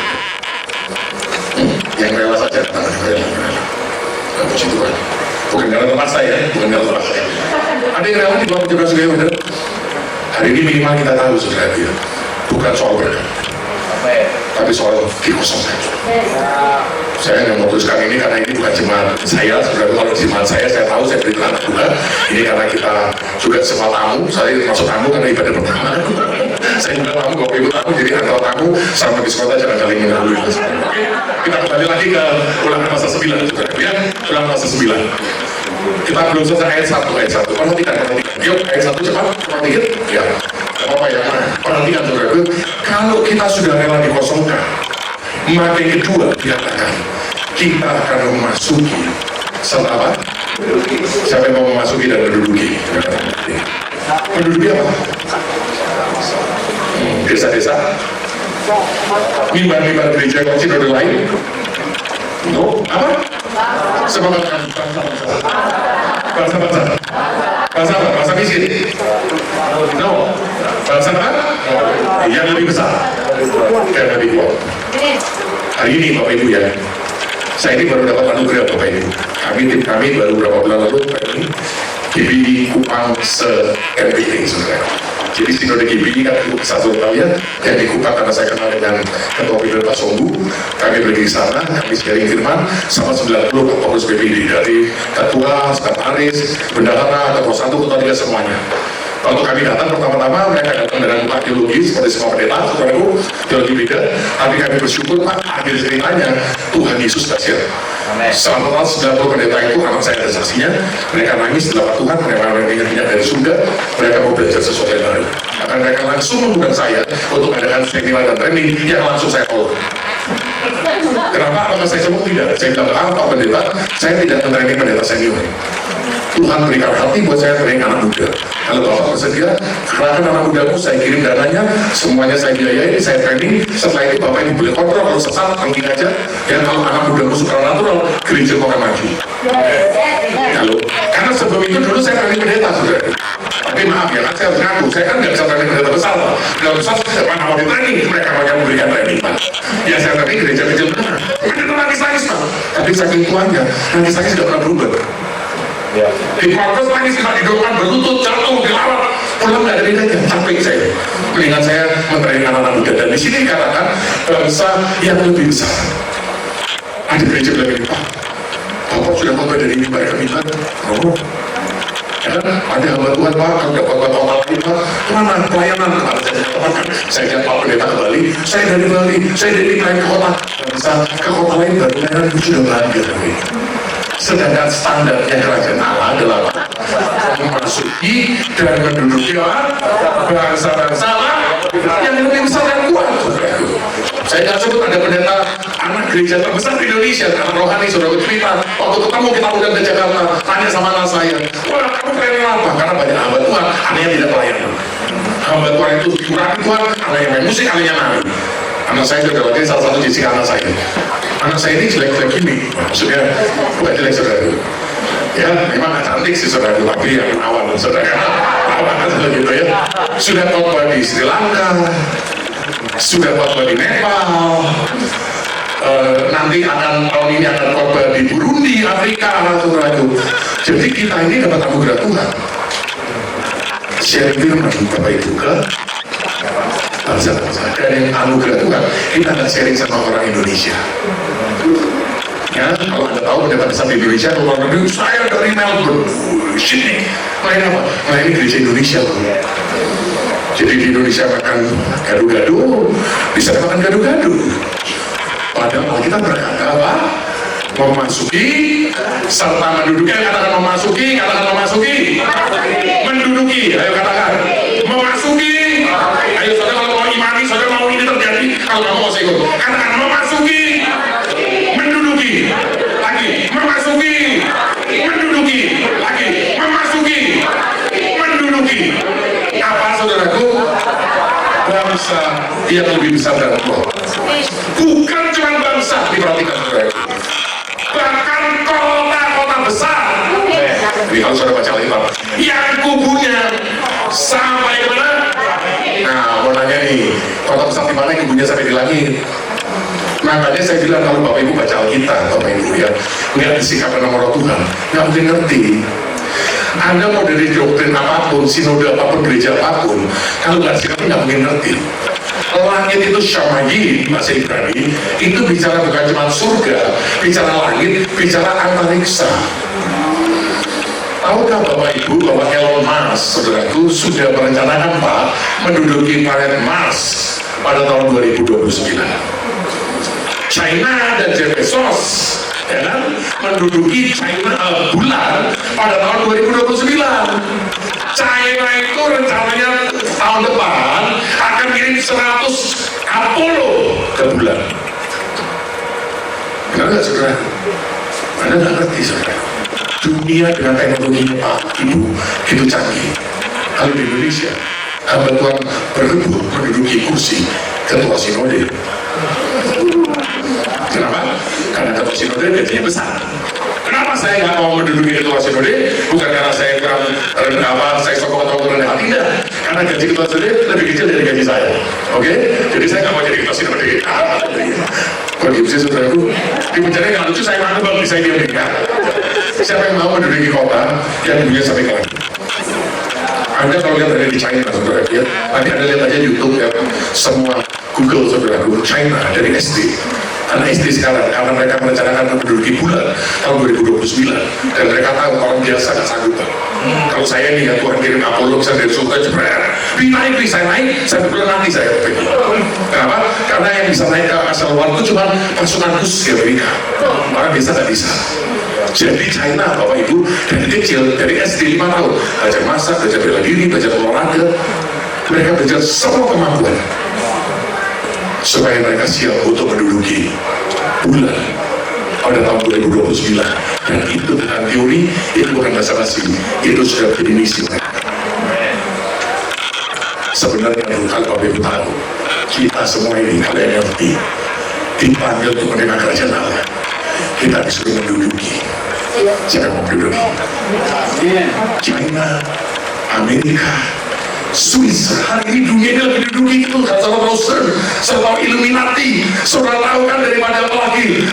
yang rela saja rela puji Tuhan bukan karena tempat saya bukan karena tempat saya ada yang rela di bawah pejabat segala benar hari ini minimal kita tahu saudara dia bukan soal berkat tapi soal dikosongkan saya yang memutuskan ini karena ini bukan jemaat saya sebenarnya kalau jemaat saya tahu saya beritahu juga ini karena kita juga semua tamu saya masuk tamu karena ibadah pertama saya juga tamu bapak ibu tamu jadi antar tamu sama di sekolah jangan saling mendahului kita kembali lagi ke ulangan pasal 9 juga ya ulangan pasal 9 kita belum selesai ayat 1 perhatikan yuk ayat 1 cepat perhatikan ya apa ya perhatikan saudara kalau kita sudah rela dikosongkan maka yang kedua dikatakan kita akan memasuki serta apa? Siapa yang mau memasuki dan menduduki? Menduduki apa? Desa-desa? Mimbar-mimbar gereja konsider lain? No? Apa? Semangat bangsa-bangsa? Bangsa apa? Bangsa miskin? No? Bangsa apa? Yang lebih besar? Yang lebih kuat? Hari ini Bapak Ibu ya, saya ini baru dapat anugerah Bapak Ibu. Tim kami baru beberapa bulan lalu ini GBI Kupang se-MPT saudara. Jadi sinode GBI kan cukup besar saudara ya, yang di Kupang karena saya kenal dengan Ketua Pimpinan Pak Sombu, kami pergi ke sana, kami sharing firman sama 90 pengurus GBI dari ketua, sekretaris, bendahara, ketua 1, ketua 3 semuanya. Waktu kami datang pertama-tama mereka datang dengan Pak teologi seperti semua pendeta, saudaraku teologi beda. Tapi kami bersyukur Pak akhir ceritanya Tuhan Yesus berhasil. Selama 90 pendeta itu anak saya ada saksinya. Mereka nangis dapat Tuhan, mereka ingat-ingat dari surga. Mereka mau belajar sesuatu yang baru. Akan mereka langsung mengundang saya untuk mengadakan seminar dan training yang langsung saya follow. Kenapa? Apakah saya sebut tidak? Saya bilang Pak pendeta, saya tidak menerima pendeta senior. Tuhan berikan hati buat saya training anak muda. Kalau Bapak bersedia, kerahkan anak mudamu, saya kirim dananya, semuanya saya biayai, saya training. Setelah itu Bapak Ibu boleh kontrol, kalau sesat, panggil aja. Dan kalau anak mudamu supranatural, gereja akan maju. Kalau karena sebelum itu dulu saya training pendeta, saudara. Tapi maaf ya, saya harus ngaku, saya kan nggak bisa training pendeta besar, Pak. Pendeta besar saya mana mau di training, mereka yang memberikan training, Pak. Ya saya training gereja kecil benar. Pendeta nangis-nangis, Pak. Tapi saking tuanya, nangis-nangis tidak pernah berubah. Ya. Di keluarga nangis kita didorong berlutut jatuh dilawan pulang nggak ada bedanya capek saya mendingan saya mentraining anak-anak muda dan di sini dikatakan bangsa yang lebih besar ada gereja bilang ini Pak Bapak sudah khotbah dari mimbar ke mimbar oh ya ada hamba Tuhan Pak kalau dapat total ini Pak mana pelayanan kemarin saya teman saya lihat Pak pendeta ke Bali saya dari Bali saya dari lain ke kota bisa ke kota lain baru pelayanan itu sudah bahagia sedangkan standarnya kerajaan Allah adalah memasuki dan menduduki bangsa-bangsa yang lebih besar dan kuat. Saya nggak sebut ada pendeta anak gereja terbesar di Indonesia, anak rohani sudah cerita waktu ketemu kita udah ke Jakarta tanya sama anak saya, wah kamu training apa? Karena banyak hamba Tuhan, anaknya tidak pelayanan. Hamba Tuhan itu dikurangin Tuhan, anaknya main musik, anaknya nari. Anak saya juga lagi salah satu Jessica anak saya. Anak saya ini jelek-jelek gini, maksudnya bukan jelek saudara. Ya memang nggak cantik sih saudara, tapi yang awal saudara, awal gitu ya. Sudah khotbah di Sri Lanka, sudah khotbah di Nepal, nanti tahun ini akan khotbah di Burundi, Afrika, saudara itu. Jadi kita ini dapat anugerah Tuhan. Sharing firman Bapak Ibu ke bangsa-bangsa, dan yang anugerah Tuhan kita nggak sharing sama orang Indonesia. Ya, kalau Anda tahu pendapat besar di Indonesia, kalau orang negeri, saya dari Melbourne, Sydney, lain apa? Nah ini gereja Indonesia, jadi di Indonesia makan gado-gado, di sana makan gado-gado. Padahal kita berkata apa? Memasuki serta menduduki. Katakan memasuki, katakan memasuki, menduduki. Ayo katakan memasuki. Ayo saudara kalau mau imani, saudara mau ini terjadi. Kalau kamu mau ikut, katakan memasuki, menduduki, lagi memasuki, menduduki, lagi memasuki, menduduki. Apa saudaraku? Bangsa yang lebih besar dari Allah. Bukan cuma bangsa, diperhatikan saudaraku, bahkan kota-kota besar. Jadi kalau saudara baca Alkitab, yang kubunya sampai ke mana? Nah, mau nanya nih, kota besar di mana yang kubunya sampai di langit? Makanya saya bilang kalau Bapak Ibu baca Alkitab, Bapak Ibu ya, lihat sikap dan nama Tuhan, nggak mungkin ngerti. Anda mau dari doktrin apapun, sinode apapun, gereja apapun, kalau nggak sikap nggak mungkin ngerti. Langit itu syamagi, bahasa Ibrani, itu bicara bukan cuma surga, bicara langit, bicara antariksa. Tahukah Bapak Ibu bahwa Elon Musk, saudaraku, sudah merencanakan Pak menduduki planet Mars pada tahun 2029. China dan Jeff Bezos ya kan, menduduki bulan pada tahun 2029. China itu rencananya tahun depan akan kirim 100 Apollo ke bulan. Benar nggak saudara? Anda nggak ngerti saudara. Dunia dengan teknologinya Pak Ibu itu canggih. Kalau di Indonesia, hamba Tuhan berebut menduduki kursi ketua sinode. Kenapa? Karena ketua sinode gajinya besar. Kenapa saya nggak mau menduduki ketua sinode? Bukan karena saya kurang saya sokong atau rendah hati, tidak. Karena gaji ketua sinode lebih kecil dari gaji saya. Oke? Jadi saya nggak mau jadi ketua sinode. Bagi saya saudaraku, di penjara yang lucu saya mana bang, saya diam ya. Siapa yang mau menduduki kota yang dunia sampai ke langit? Anda kalau lihat ada di China, saudara ya, nanti Anda lihat aja YouTube ya, semua Google saudaraku, China dari SD. Karena SD sekarang, karena mereka merencanakan menduduki bulan tahun 2029, dan mereka tahu orang biasa nggak sanggup. Kalau saya nih ya, Tuhan kirim Apollo bisa dari surga jebret, naik, saya naik, saya bulan nanti saya pengen. Kenapa? Karena yang bisa naik ke asal luar itu cuma pasukan khusus di Amerika, orang biasa nggak bisa. Jadi China, Bapak Ibu, dari kecil, dari SD 5 tahun, belajar masak, belajar bela diri, belajar olahraga, mereka belajar semua kemampuan supaya mereka siap untuk menduduki bulan pada tahun 2029. Dan itu dengan teori, itu bukan basa-basi, itu sudah menjadi misi mereka. Sebenarnya kalau Bapak Ibu tahu, kita semua ini, kalian ngerti, dipanggil untuk menerima kerajaan Allah. Kita disuruh menduduki. Siapa yang mau menduduki? China, Amerika, Swiss. Hari ini dunia ini lebih diduduki itu sama Rosen, sama Illuminati. Saudara tahu kan daripada apalagi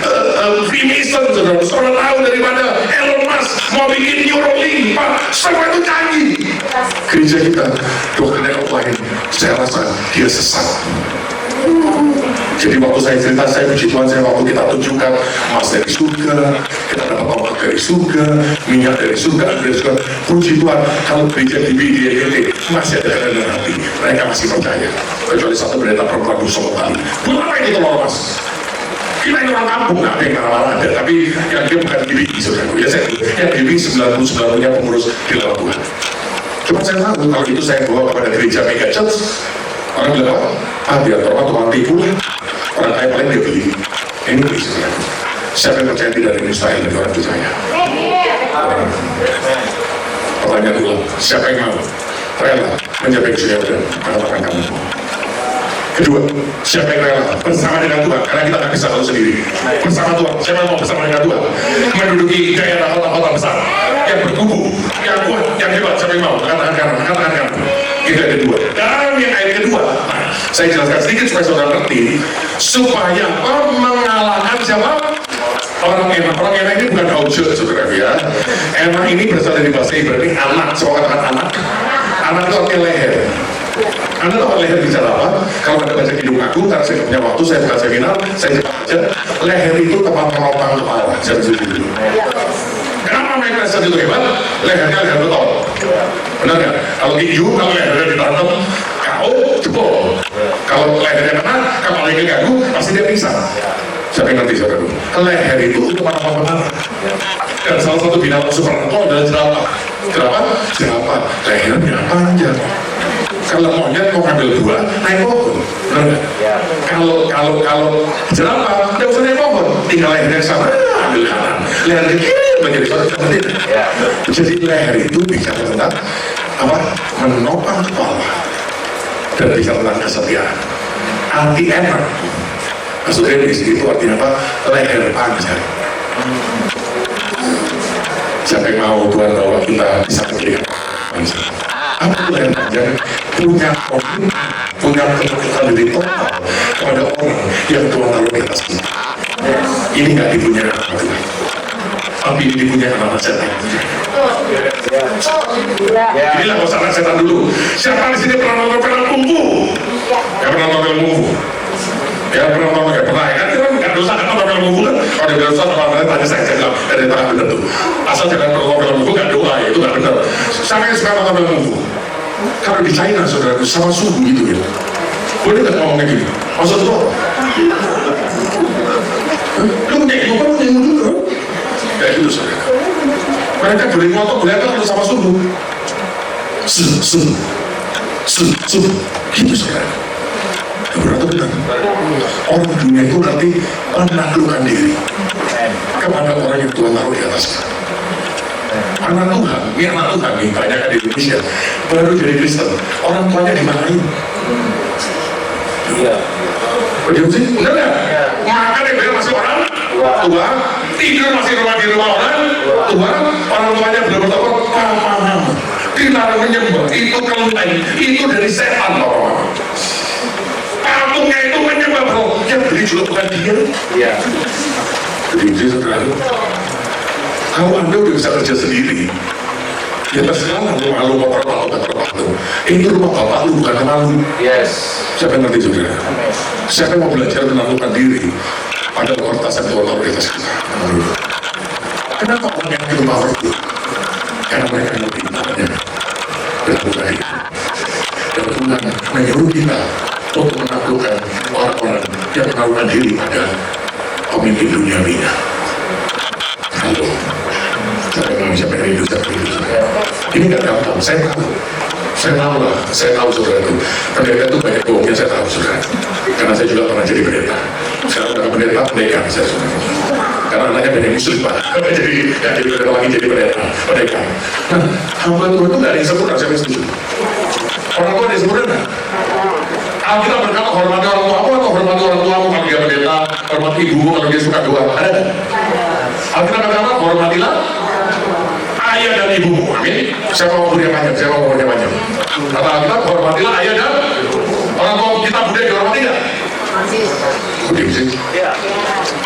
Freemason, saudara tahu daripada Elon Musk mau bikin Neuralink, Pak. Semua itu canggih. Gereja kita, doktrin lain, saya rasa dia sesat. Jadi waktu saya cerita, saya puji Tuhan, saya waktu kita tunjukkan emas dari surga, kita dapat obat dari surga, minyak dari surga, puji Tuhan, kalau gereja di BDNT masih ada dalam hati, mereka masih percaya. Kecuali satu pendeta perempuan Solo kali, buat apa itu loh mas? Kita ini orang kampung, nggak ada yang marah-marah ada, tapi yang dia bukan GBI saudara. Ya saya, yang GBI 99-nya pengurus di dalam Tuhan. Cuma saya tahu, kalau itu saya bawa kepada gereja Mega Church, orang bilang apa? Biar orang tukang tipu lah. Orang kaya paling dia beli. Ini beli sebenarnya. Siapa yang percaya tidak ada mustahil dari orang percaya? Pertanyaan ulang, siapa yang mau rela menjaga Yesus dan mengatakan kamu? Kedua, siapa yang rela bersama dengan Tuhan? Karena kita nggak bisa tahu sendiri. Bersama Tuhan, siapa yang mau bersama dengan Tuhan? Menduduki daerah kota-kota besar. yang berkubu, yang kuat, yang hebat, siapa yang mau? Katakan kanan. Itu ada dua. Dan yang ayat kedua, saya jelaskan sedikit supaya saudara ngerti, supaya mengalahkan siapa? Orang enak ini bukan haujud, saudara ya. Enak ini berasal dari bahasa Ibrani anak, semua katakan anak. Anak itu artinya leher. Anda tahu leher bicara apa? Kalau Anda baca Kidung Agung, karena saya punya waktu, saya buka seminar, saya cepat aja. Leher itu tempat menopang kepala. Saya setuju dulu. Kenapa Mike Tyson itu hebat? Lehernya leher betul. Benar nggak? Kalau tinju, kalau lehernya ditanam, KO jebol. Kalau lehernya kena, kepalanya ganggu, pasti dia pingsan. Siapa yang ngerti saudara? Leher itu untuk menopang kepala. Dan salah satu binatang super itu adalah jerapah. Jerapah. Lehernya panjang. Kalau monyet mau ngambil buah, naik pohon, benar nggak? Kalau jerapah, tidak usah naik pohon, tinggal lehernya sama, ambil kanan, leher kiri menjadi suatu seperti itu. Jadi leher itu bicara tentang apa? Menopang kepala dan bicara tentang kesetiaan. Arti enak, maksudnya di situ artinya apa? Leher panjang. Siapa yang mau Tuhan bahwa kita bisa memberikan panjang? Apa itu leher panjang? Punya komitmen, punya keterbukaan diri total kepada orang yang Tuhan taruh di atas kita. Ini nggak dipunyai anak Tuhan, tapi ini dipunyai anak setan. Inilah kosaran setan dulu. Siapa di sini pernah nonton film kungfu? Ya pernah nonton film kungfu? Ya pernah nonton, ya pernah. Kan kita nggak dosa kan nonton film kungfu kan? Kalau ada dosa, orang-orang tanya saya bilang dari tangan benar tuh. Asal jangan nonton film kungfu nggak doa, itu nggak benar. Siapa yang suka nonton film kungfu? Kalau di China, saudaraku, sama suhu gitu ya. Boleh nggak ngomongnya gini? Maksud itu apa? Lu punya ibu, kan punya ibu juga? Kayak gitu, saudara. Mereka boleh ngotot, boleh apa sama suhu. Gitu, saudara. Berarti benar. Orang dunia itu nanti menaklukkan diri kepada orang yang Tuhan taruh di atasnya. Anak Tuhan, ini anak Tuhan nih, banyak di Indonesia baru jadi Kristen, orang tuanya dimarahin. Iya. Betul sih, benar nggak? Makan yang banyak masih orang tua, tidur masih di rumah orang tua, orang tuanya belum bertobat, mama, kita menyembah, itu kelenteng, itu dari setan loh. Kampungnya itu menyembah bro, yang beli juga bukan dia. Iya. Jadi saudara, kalau Anda udah bisa kerja sendiri, ya terserah lu malu motor lu. Ini rumah bapak lu, bukan rumah lu. Yes. Siapa yang ngerti saudara? Siapa yang mau belajar menentukan diri? Ada otoritas yang Tuhan taruh di atas kita. Kenapa orang yang itu powerful? Karena mereka yang lebih namanya berbuka itu. Dan Tuhan menyuruh kita untuk menaklukkan orang-orang yang menaklukkan diri pada pemimpin duniawinya. Halo. Siapa yang rindu, ini nggak gampang, saya tahu lah, saya tahu saudara itu pendeta itu banyak bohongnya, saya tahu saudara, karena saya juga pernah jadi pendeta. Sekarang udah pendeta saya saudara, karena anaknya banyak muslim pak, jadi nggak jadi pendeta lagi, jadi pendeta. Nah, hamba Tuhan itu nggak ada yang sempurna, saya setuju. Orang tua ada yang sempurna nggak? Alkitab berkata hormati orang tua atau hormati orang tuamu kalau dia pendeta, hormati ibumu kalau dia suka doa, ada nggak? Alkitab berkata hormatilah ayah dan ibumu, amin. Siapa mau punya panjang? Kata Alkitab, hormatilah ayah dan orang tua kita budaya dihormati nggak?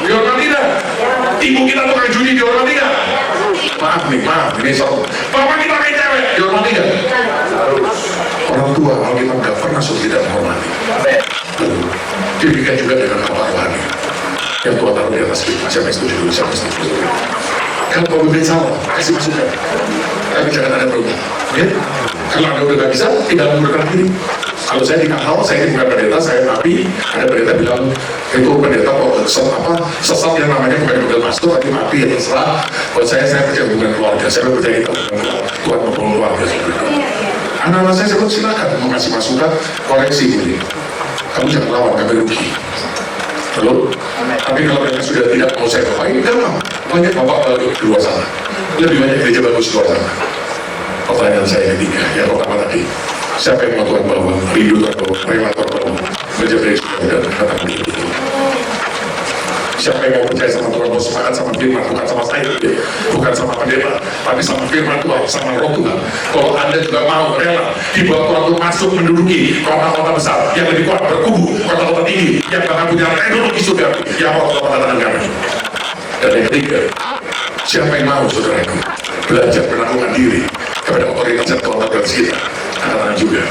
Dihormati nggak? Ibu kita tukang judi dihormati nggak? Maaf, ini soal. Bapak kita kayak cewek dihormati nggak? Orang tua Alkitab nggak pernah suruh tidak menghormati. Demikian juga dengan Bapak rohani yang Tuhan taruh di atas kita. Siapa yang setuju dulu? Kalau pemimpin salah, kasih masukan. Tapi jangan ada problem. Ya? Kalau Anda udah gak bisa, tidak mengundurkan diri. Kalau saya dikawal, saya ini bukan pendeta, saya nabi. Ada pendeta bilang, itu pendeta sesat yang namanya bukan mobil pastor, tapi nabi yang terserah. Buat saya percaya hubungan keluarga. Saya percaya kita hubungan Tuhan membangun keluarga. Anak-anak saya sebut silakan mengasih masukan, koreksi ini. Kamu jangan lawan, kami rugi. Lalu, tapi kalau mereka sudah tidak mau saya bawain, gampang. Banyak bapak di luar sana. Lebih banyak gereja bagus di luar sana. Pertanyaan saya ketiga, yang pertama tadi, siapa yang mau Tuhan bawa? Rindu Tuhan bawa, relator bawa, menjadi sudah dan datang di itu. Siapa yang mau percaya sama Tuhan, mau sepakat sama firman, bukan sama saya, bukan sama pendeta, tapi sama firman Tuhan, sama roh Tuhan. Kalau Anda juga mau rela dibawa Tuhan untuk masuk menduduki kota-kota besar yang lebih kuat, berkubu, kota-kota tinggi, yang bahkan punya teknologi surga, yang mau kota-kota negara. Dan yang ketiga, siapa yang mau, saudaraku, belajar menaklukkan diri kepada otoritas yang Tuhan berikan kita, katakan juga.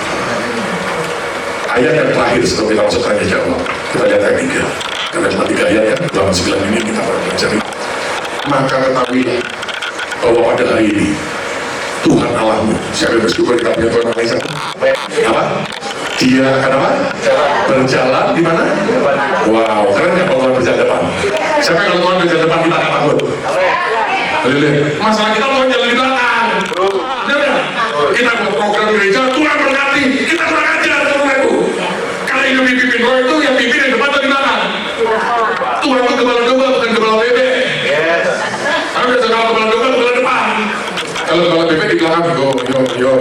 Ayat yang terakhir sebelum kita masuk tanya jawab, kita lihat ayat 3. Karena cuma 3 ayat kan, dalam 9 ini kita pelajari. Maka ketahuilah bahwa pada hari ini Tuhan Allahmu, siapa yang bersyukur kita punya Tuhan Allah apa? Dia akan apa? Berjalan di mana? Wow, keren nggak kalau Tuhan berjalan depan? Siapa yang kalau Tuhan berjalan depan kita akan takut? Masalah kita Tuhan jalan di belakang. Kita buat program gereja, Tuhan berkati, kita kurang ajar saudaraku. Karena yang pimpin roh itu yang pimpin yang depan atau di belakang? Tuhan itu kepala domba bukan kepala bebek. Kalau udah kepala domba kepala depan. Kalau kepala bebek di belakang, yo.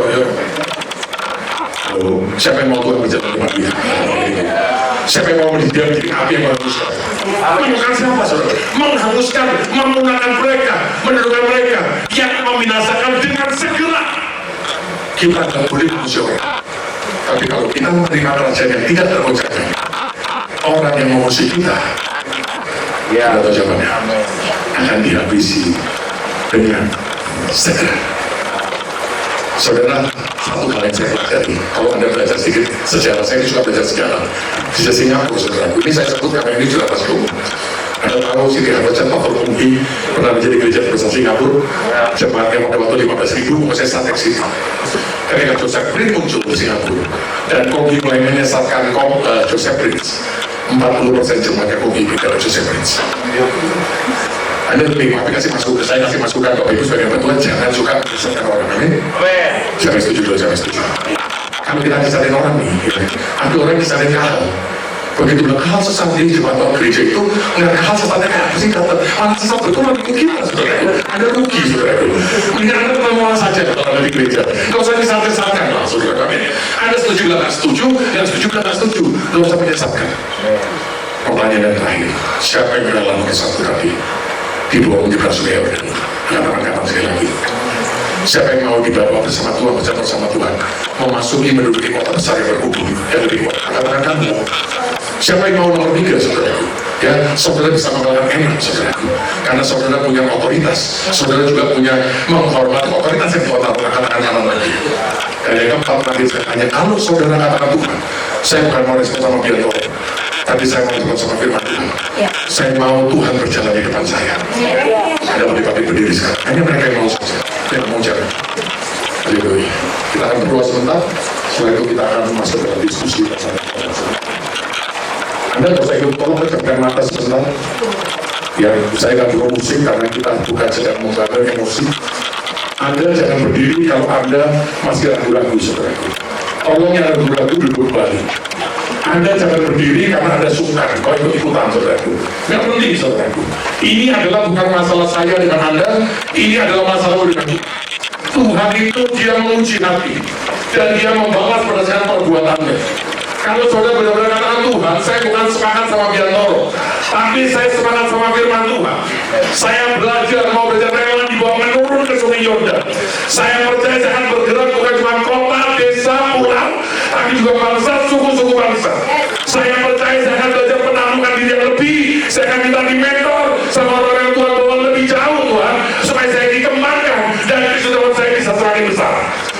Siapa yang mau Tuhan berjalan depan dia? Siapa yang mau menjadi api yang menghanguskan? Menghanguskan siapa saudara? Menghanguskan, menggunakan mereka, menurunkan mereka yang membinasakan dengan segera. Kita tidak boleh musuh. Tapi kalau kita menerima kerajaan yang tidak tergoncangkan, orang yang memusuhi kita, kita tahu jawabannya, akan dihabisi dengan segera. Saudara, satu hal yang saya pelajari, kalau Anda belajar sedikit sejarah, saya juga belajar sejarah di Singapura, saudara. Ini saya sebut karena ini juga pasti umum. Anda tahu Siti Harbacan Pak Kongki pernah menjadi gereja terbesar Singapura, jemaatnya pada waktu 15.000, saya satek sih. Ketika Joseph Prince muncul di Singapura, dan Kongki mulai menyesatkan Joseph Prince, 40% jemaatnya Kongki dari Joseph Prince. Anda lebih saya kasih masukan Bapak Ibu sebagai bantuan, jangan suka menyesatkan orang lain. Jangan setuju. Kalau kita disarin orang nih, ada orang disarin hal. Begitu bilang hal sesat ini cuma tahu gereja itu nggak hal sesatnya kayak apa sih kata malah sesat betul lagi kita saudara. Anda rugi saudara. Mendingan Anda tenang saja kalau ada di gereja. Nggak usah disesatkan lah saudara kami. Anda setuju nggak setuju, yang setuju nggak setuju, nggak usah menyesatkan. Pertanyaan yang terakhir, siapa yang rela mengesatkan hati di bawah unjuk rasa Yahudi? Katakan sekali lagi. Siapa yang mau dibawa bersama Tuhan, bersama Tuhan, memasuki menduduki kota besar yang berkubu, yang lebih kuat? Katakan kamu. Siapa yang mau nomor 3, saudaraku? Ya, saudara bisa mengatakan enak, saudaraku. Karena saudara punya otoritas, saudara juga punya menghormati otoritas yang Tuhan katakan kanan lagi. Dan yang keempat nanti saya tanya, kalau saudara katakan Tuhan, saya bukan mau respon sama biar tapi saya mau respon sama firman Tuhan. Saya mau Tuhan berjalan di depan saya. Ada lebih berdiri sekarang. Hanya mereka yang mau saja, yang mau jalan. Haleluya. Kita akan berdoa sebentar. Setelah itu kita akan masuk dalam diskusi bersama. Anda kalau saya ikut tolong pejamkan mata sebentar. Ya, saya akan bawa musik karena kita bukan sedang membangun emosi. Anda jangan berdiri kalau Anda masih ragu-ragu, saudaraku. Tolong yang ragu-ragu duduk balik. Anda jangan berdiri karena Anda sungkan, kalau ikut-ikutan, saudaraku. Nggak penting, saudaraku. Ini adalah bukan masalah saya dengan Anda, ini adalah masalah dengan Tuhan itu dia menguji hati dan dia membalas berdasarkan perbuatannya. Kalau saudara benar-benar katakan Tuhan, saya bukan semangat sama Biantoro, tapi saya semangat sama firman Tuhan. Saya mau belajar rela dibawa menurun ke Sungai Yordan. Saya percaya saya akan bergerak bukan cuma kota, desa, pulau, tapi juga bangsa, suku-suku bangsa. Saya percaya saya akan belajar menaklukkan diri yang lebih. Saya akan minta di mentor sama orang yang Tuhan bawa lebih jauh, Tuhan, supaya saya dikembangkan dan kesudahan saya bisa semakin besar.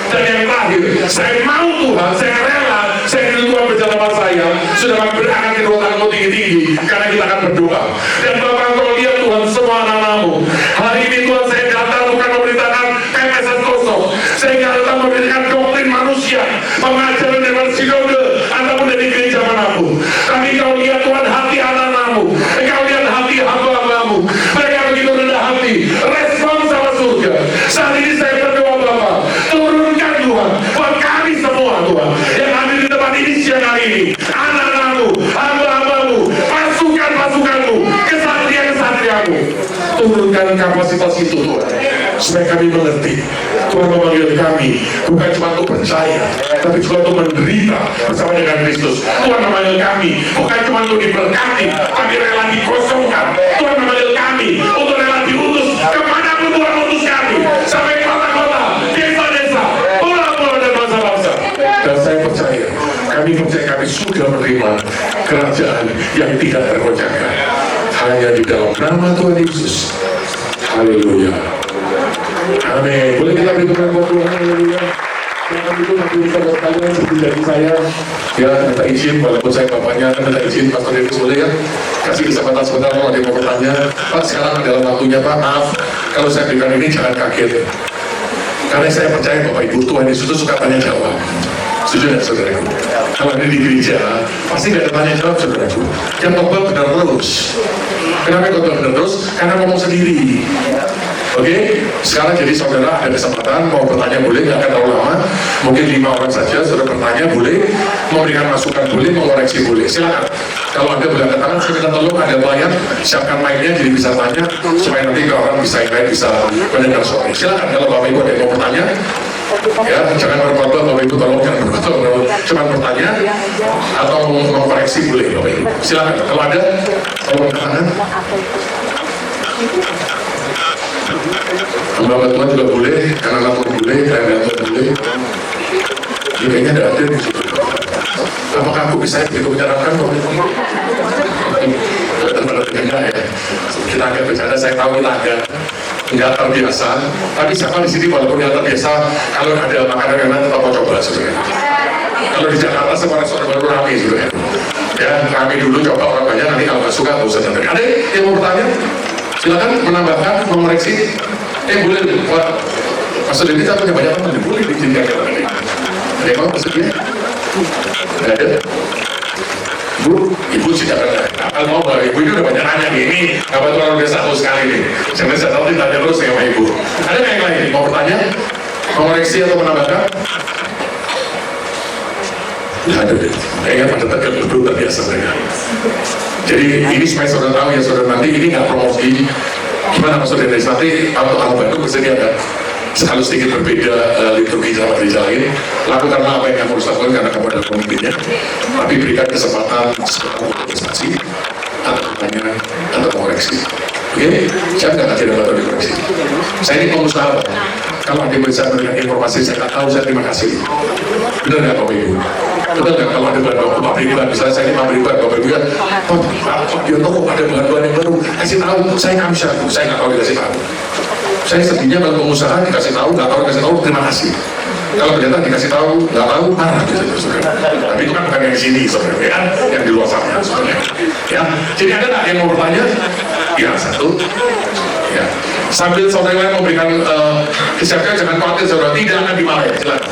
Dan yang terakhir, saya mau Tuhan, saya rela, saya ingin Tuhan berjalan sama saya, sudah berangkat kedua tanganmu tinggi-tinggi, karena kita akan berdoa. Dan Bapak kalau lihat Tuhan semua anak-anakmu, hari ini Tuhan saya datang bukan memberitakan PPSS kosong, saya datang memberikan doktrin manusia, pengajaran dengan sinode, ataupun dari gereja manapun. Tapi kau lihat Tuhan hati anak-anakmu, kau lihat hati hamba-hambamu, mereka begitu rendah hati, respon sama surga. Saat ini saya berdoa Bapak, turunkan Tuhan, buat kami semua Tuhan, yang hadir di tempat ini siang hari ini, anak-anakmu, hamba-hambamu, pasukan-pasukanmu, kesatria-kesatriamu, turunkan kapasitas itu Tuhan. supaya kami mengerti. Tuhan memanggil kami bukan cuma untuk percaya, tapi juga untuk menderita bersama dengan Kristus. Tuhan memanggil kami bukan cuma untuk diberkati, tapi rela dikosongkan. Tuhan memanggil kami untuk rela diutus kemanapun Tuhan utus kami, sampai kota-kota, desa-desa, pulau-pulau dan bangsa-bangsa. Dan saya percaya, kami sudah menerima kerajaan yang tidak tergoncangkan hanya di dalam nama Tuhan Yesus. Haleluya. Amin. Boleh kita berikan buat Tuhan. Haleluya. Jangan itu nanti kita buat kalian seperti dari saya. Ya, minta izin, walaupun saya bapaknya, minta izin Pastor Davis, boleh ya? Kasih kesempatan sebentar kalau ada yang mau bertanya. Pak, sekarang adalah waktunya Pak, maaf kalau saya berikan ini jangan kaget. Karena saya percaya Bapak Ibu, Tuhan Yesus itu suka tanya jawab. Setuju nggak saudaraku? Kalau ada di gereja, pasti nggak ada tanya jawab saudaraku. Yang khotbah benar terus. Kenapa khotbah benar terus? Karena ngomong sendiri. Oke, sekarang jadi saudara ada kesempatan mau bertanya boleh, nggak akan terlalu lama. Mungkin 5 orang saja, saudara bertanya boleh, memberikan masukan boleh, mengoreksi boleh. Silakan. Kalau Anda boleh angkat tangan, saya minta tolong ada pelayan, siapkan mic-nya jadi bisa tanya, supaya nanti orang bisa yang bisa mendengar suara. Silakan kalau Bapak Ibu ada yang mau bertanya. Ya, jangan berkhotbah Bapak Ibu, tolong jangan berkhotbah, cuma bertanya atau mau koreksi boleh Bapak Ibu. Silakan. Kalau ada, tolong angkat tangan. Mbak Tuhan juga boleh, anak-anak pun boleh, kalian boleh. Kayaknya ada di situ. Apakah aku bisa begitu menyarankan? Enggak ya. Kita agak bercanda, saya tahu kita agak nggak terbiasa. Tapi siapa di sini walaupun nggak terbiasa, kalau ada makanan yang tetap mau coba sebenarnya. Kalau di Jakarta semua restoran baru ramai sebenarnya. Ya, kami dulu coba orang banyak, nanti kalau nggak suka nggak usah datang. Ada yang mau bertanya? Silakan menambahkan, mengoreksi. Boleh, Pak. Maksudnya ini punya banyak teman, boleh diceritakan. Ada yang mau maksudnya? Tidak ada? Ibu sudah kalau mau Ibu ini udah banyak nanya nih, ini kabar luar biasa tahu sekali nih. Jangan saya tahu ditanya terus sama Ibu. Ada yang lain? Mau bertanya? Mengoreksi atau menambahkan? Tidak ada deh. Kayaknya pada tegak berdua terbiasa mereka. Jadi ini supaya saudara tahu ya saudara, nanti ini nggak promosi. Gimana maksudnya dari nanti untuk anak Bandung bersedia kan? Sekali sedikit berbeda liturgi sama gereja lain. Lakukanlah apa yang kamu harus lakukan karena kamu adalah pemimpinnya. Tapi berikan kesempatan untuk prestasi atau pertanyaan atau koreksi. Oke? Saya nggak ada atau dikoreksi. Saya ini pengusaha. Kalau ada yang bisa memberikan informasi saya nggak tahu, saya terima kasih. Benar nggak Bapak Ibu? Betul nggak kalau ada bahan-bahan pabrik bahan, misalnya saya ini pabrik bahan, Bapak Ibu ya, Pak Dionto kok ada bahan-bahan yang baru, kasih tahu, saya nggak bisa, saya nggak tahu dikasih tahu. Saya sedihnya kalau pengusaha dikasih tahu, nggak tahu dikasih tahu, terima kasih. Kalau ternyata dikasih tahu, nggak tahu, marah gitu, saudara. Tapi itu kan bukan yang di sini, saudara, ya, yang di luar sana, saudara. Ya, jadi ada nggak yang mau bertanya? Ya, satu. Ya, sambil saudara lain memberikan disiapkan, jangan khawatir, saudara, tidak akan dimarahi. Silakan.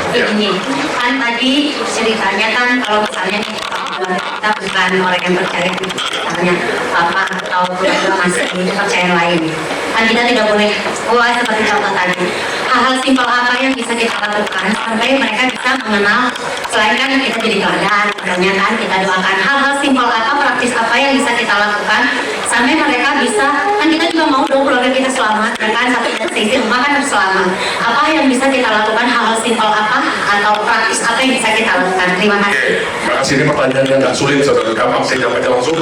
Begini, kan tadi ceritanya kan kalau misalnya kita bukan orang yang percaya, misalnya apa atau keluarga masih percaya lain, kan kita tidak boleh buat seperti contoh tadi. Hal-hal simpel apa yang bisa kita lakukan sampai mereka bisa mengenal, selain kan kita jadi teladan, misalnya kan kita doakan hal-hal simpel apa, praktis apa yang bisa kita lakukan sampai mereka bisa, kan kita juga mau dong keluarga kita selamat, ya kan, satu sisi rumah kan harus selamat. Apa yang bisa kita lakukan, hal-hal simpel apa atau praktis apa yang bisa kita lakukan? Terima kasih. Terima kasih, ini pertanyaan yang nggak sulit, saudara, gampang saya jawab aja langsung.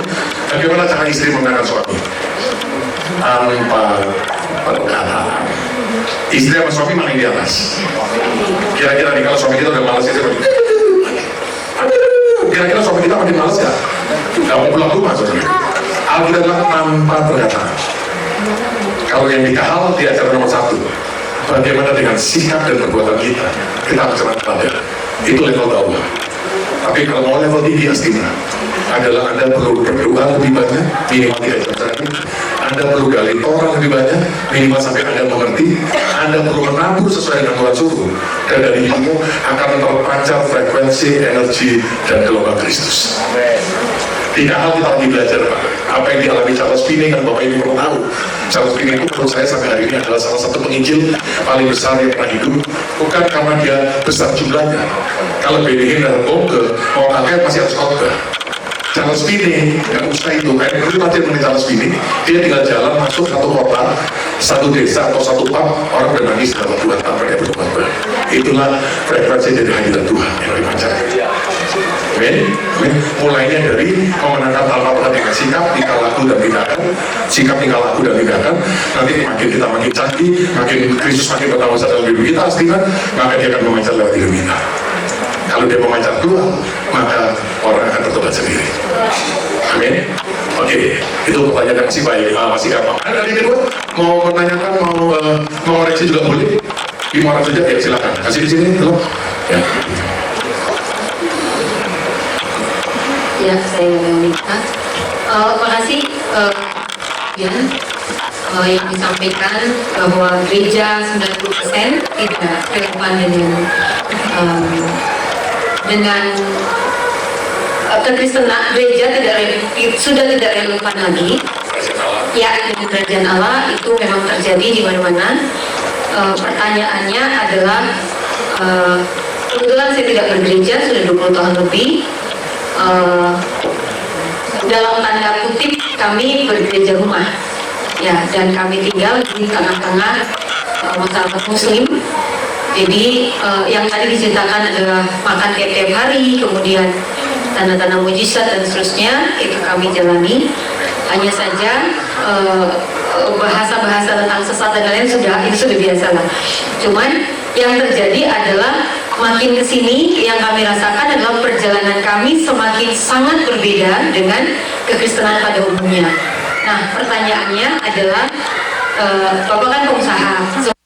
Bagaimana cara istri menggunakan suami? Tanpa perkataan. Istri sama suami maling di atas. Kira-kira nih kalau suami kita udah malas istri kira-kira suami kita makin malas ya? Gak mau pulang rumah saudara. Alkitab tanpa perkataan. Kalau yang dikahal di acara nomor 1, bagaimana dengan sikap dan perbuatan kita? Kita harus pada itu level bawah. Tapi kalau mau level tinggi estima adalah Anda perlu berdoa lebih banyak, minimal 3 jam sehari. Anda perlu gali Torah lebih banyak, minimal sampai Anda mengerti. Anda perlu menabur sesuai dengan Tuhan suruh, dan dari hidupmu akan terpancar frekuensi, energi, dan gelombang Kristus. Tiga hal kita lagi belajar, Pak. Apa yang dialami Charles Finney kan Bapak Ibu perlu tahu. Charles Finney itu menurut saya sampai hari ini adalah salah satu penginjil paling besar yang pernah hidup. Bukan karena dia besar jumlahnya. Kalau Benny dan Bonke mau kaget masih harus khotbah. Charles Finney nggak usah itu. Kayak dulu latihan mengenai Charles Finney, dia tinggal jalan masuk satu kota, satu desa atau satu pub, orang udah nangis dalam 2 tanpa dia berkorban. Itulah frekuensi dari hadirat Tuhan yang dipancarkan. Amin. Mulainya dari memenangkan Al-Fatihah dengan sikap, tingkah laku dan tindakan, sikap, tingkah laku dan tindakan. Nanti makin kita makin canggih, makin Kristus makin bertambah dalam diri kita, pastikan maka dia akan memancar lewat diri kita. Kalau dia memancar Tuhan, maka orang akan bertobat sendiri. Amin. Oke, itu pertanyaan yang masih baik, masih gampang. Ada yang kedua mau menanyakan, mau mengoreksi juga boleh. 5 orang saja, ya silakan. Kasih di sini, loh. Ya. Ya, saya minta. Makasih yang disampaikan bahwa gereja 90% tidak relevan dengan kekristenan. Gereja sudah tidak relevan lagi. Ya, dengan kerajaan Allah itu memang terjadi di mana-mana. Pertanyaannya adalah, kebetulan saya tidak bergereja sudah 20 tahun lebih. Dalam tanda kutip kami bergereja rumah, ya, dan kami tinggal di tengah-tengah masyarakat Muslim. Jadi yang tadi diceritakan adalah makan tiap hari, kemudian tanda-tanda mujizat dan seterusnya itu kami jalani. Hanya saja bahasa-bahasa tentang sesat dan lain-lain itu sudah biasa lah. Cuman yang terjadi adalah makin kesini yang kami rasakan adalah perjalanan kami semakin sangat berbeda dengan kekristenan pada umumnya. Nah, pertanyaannya adalah Bapak kan pengusaha.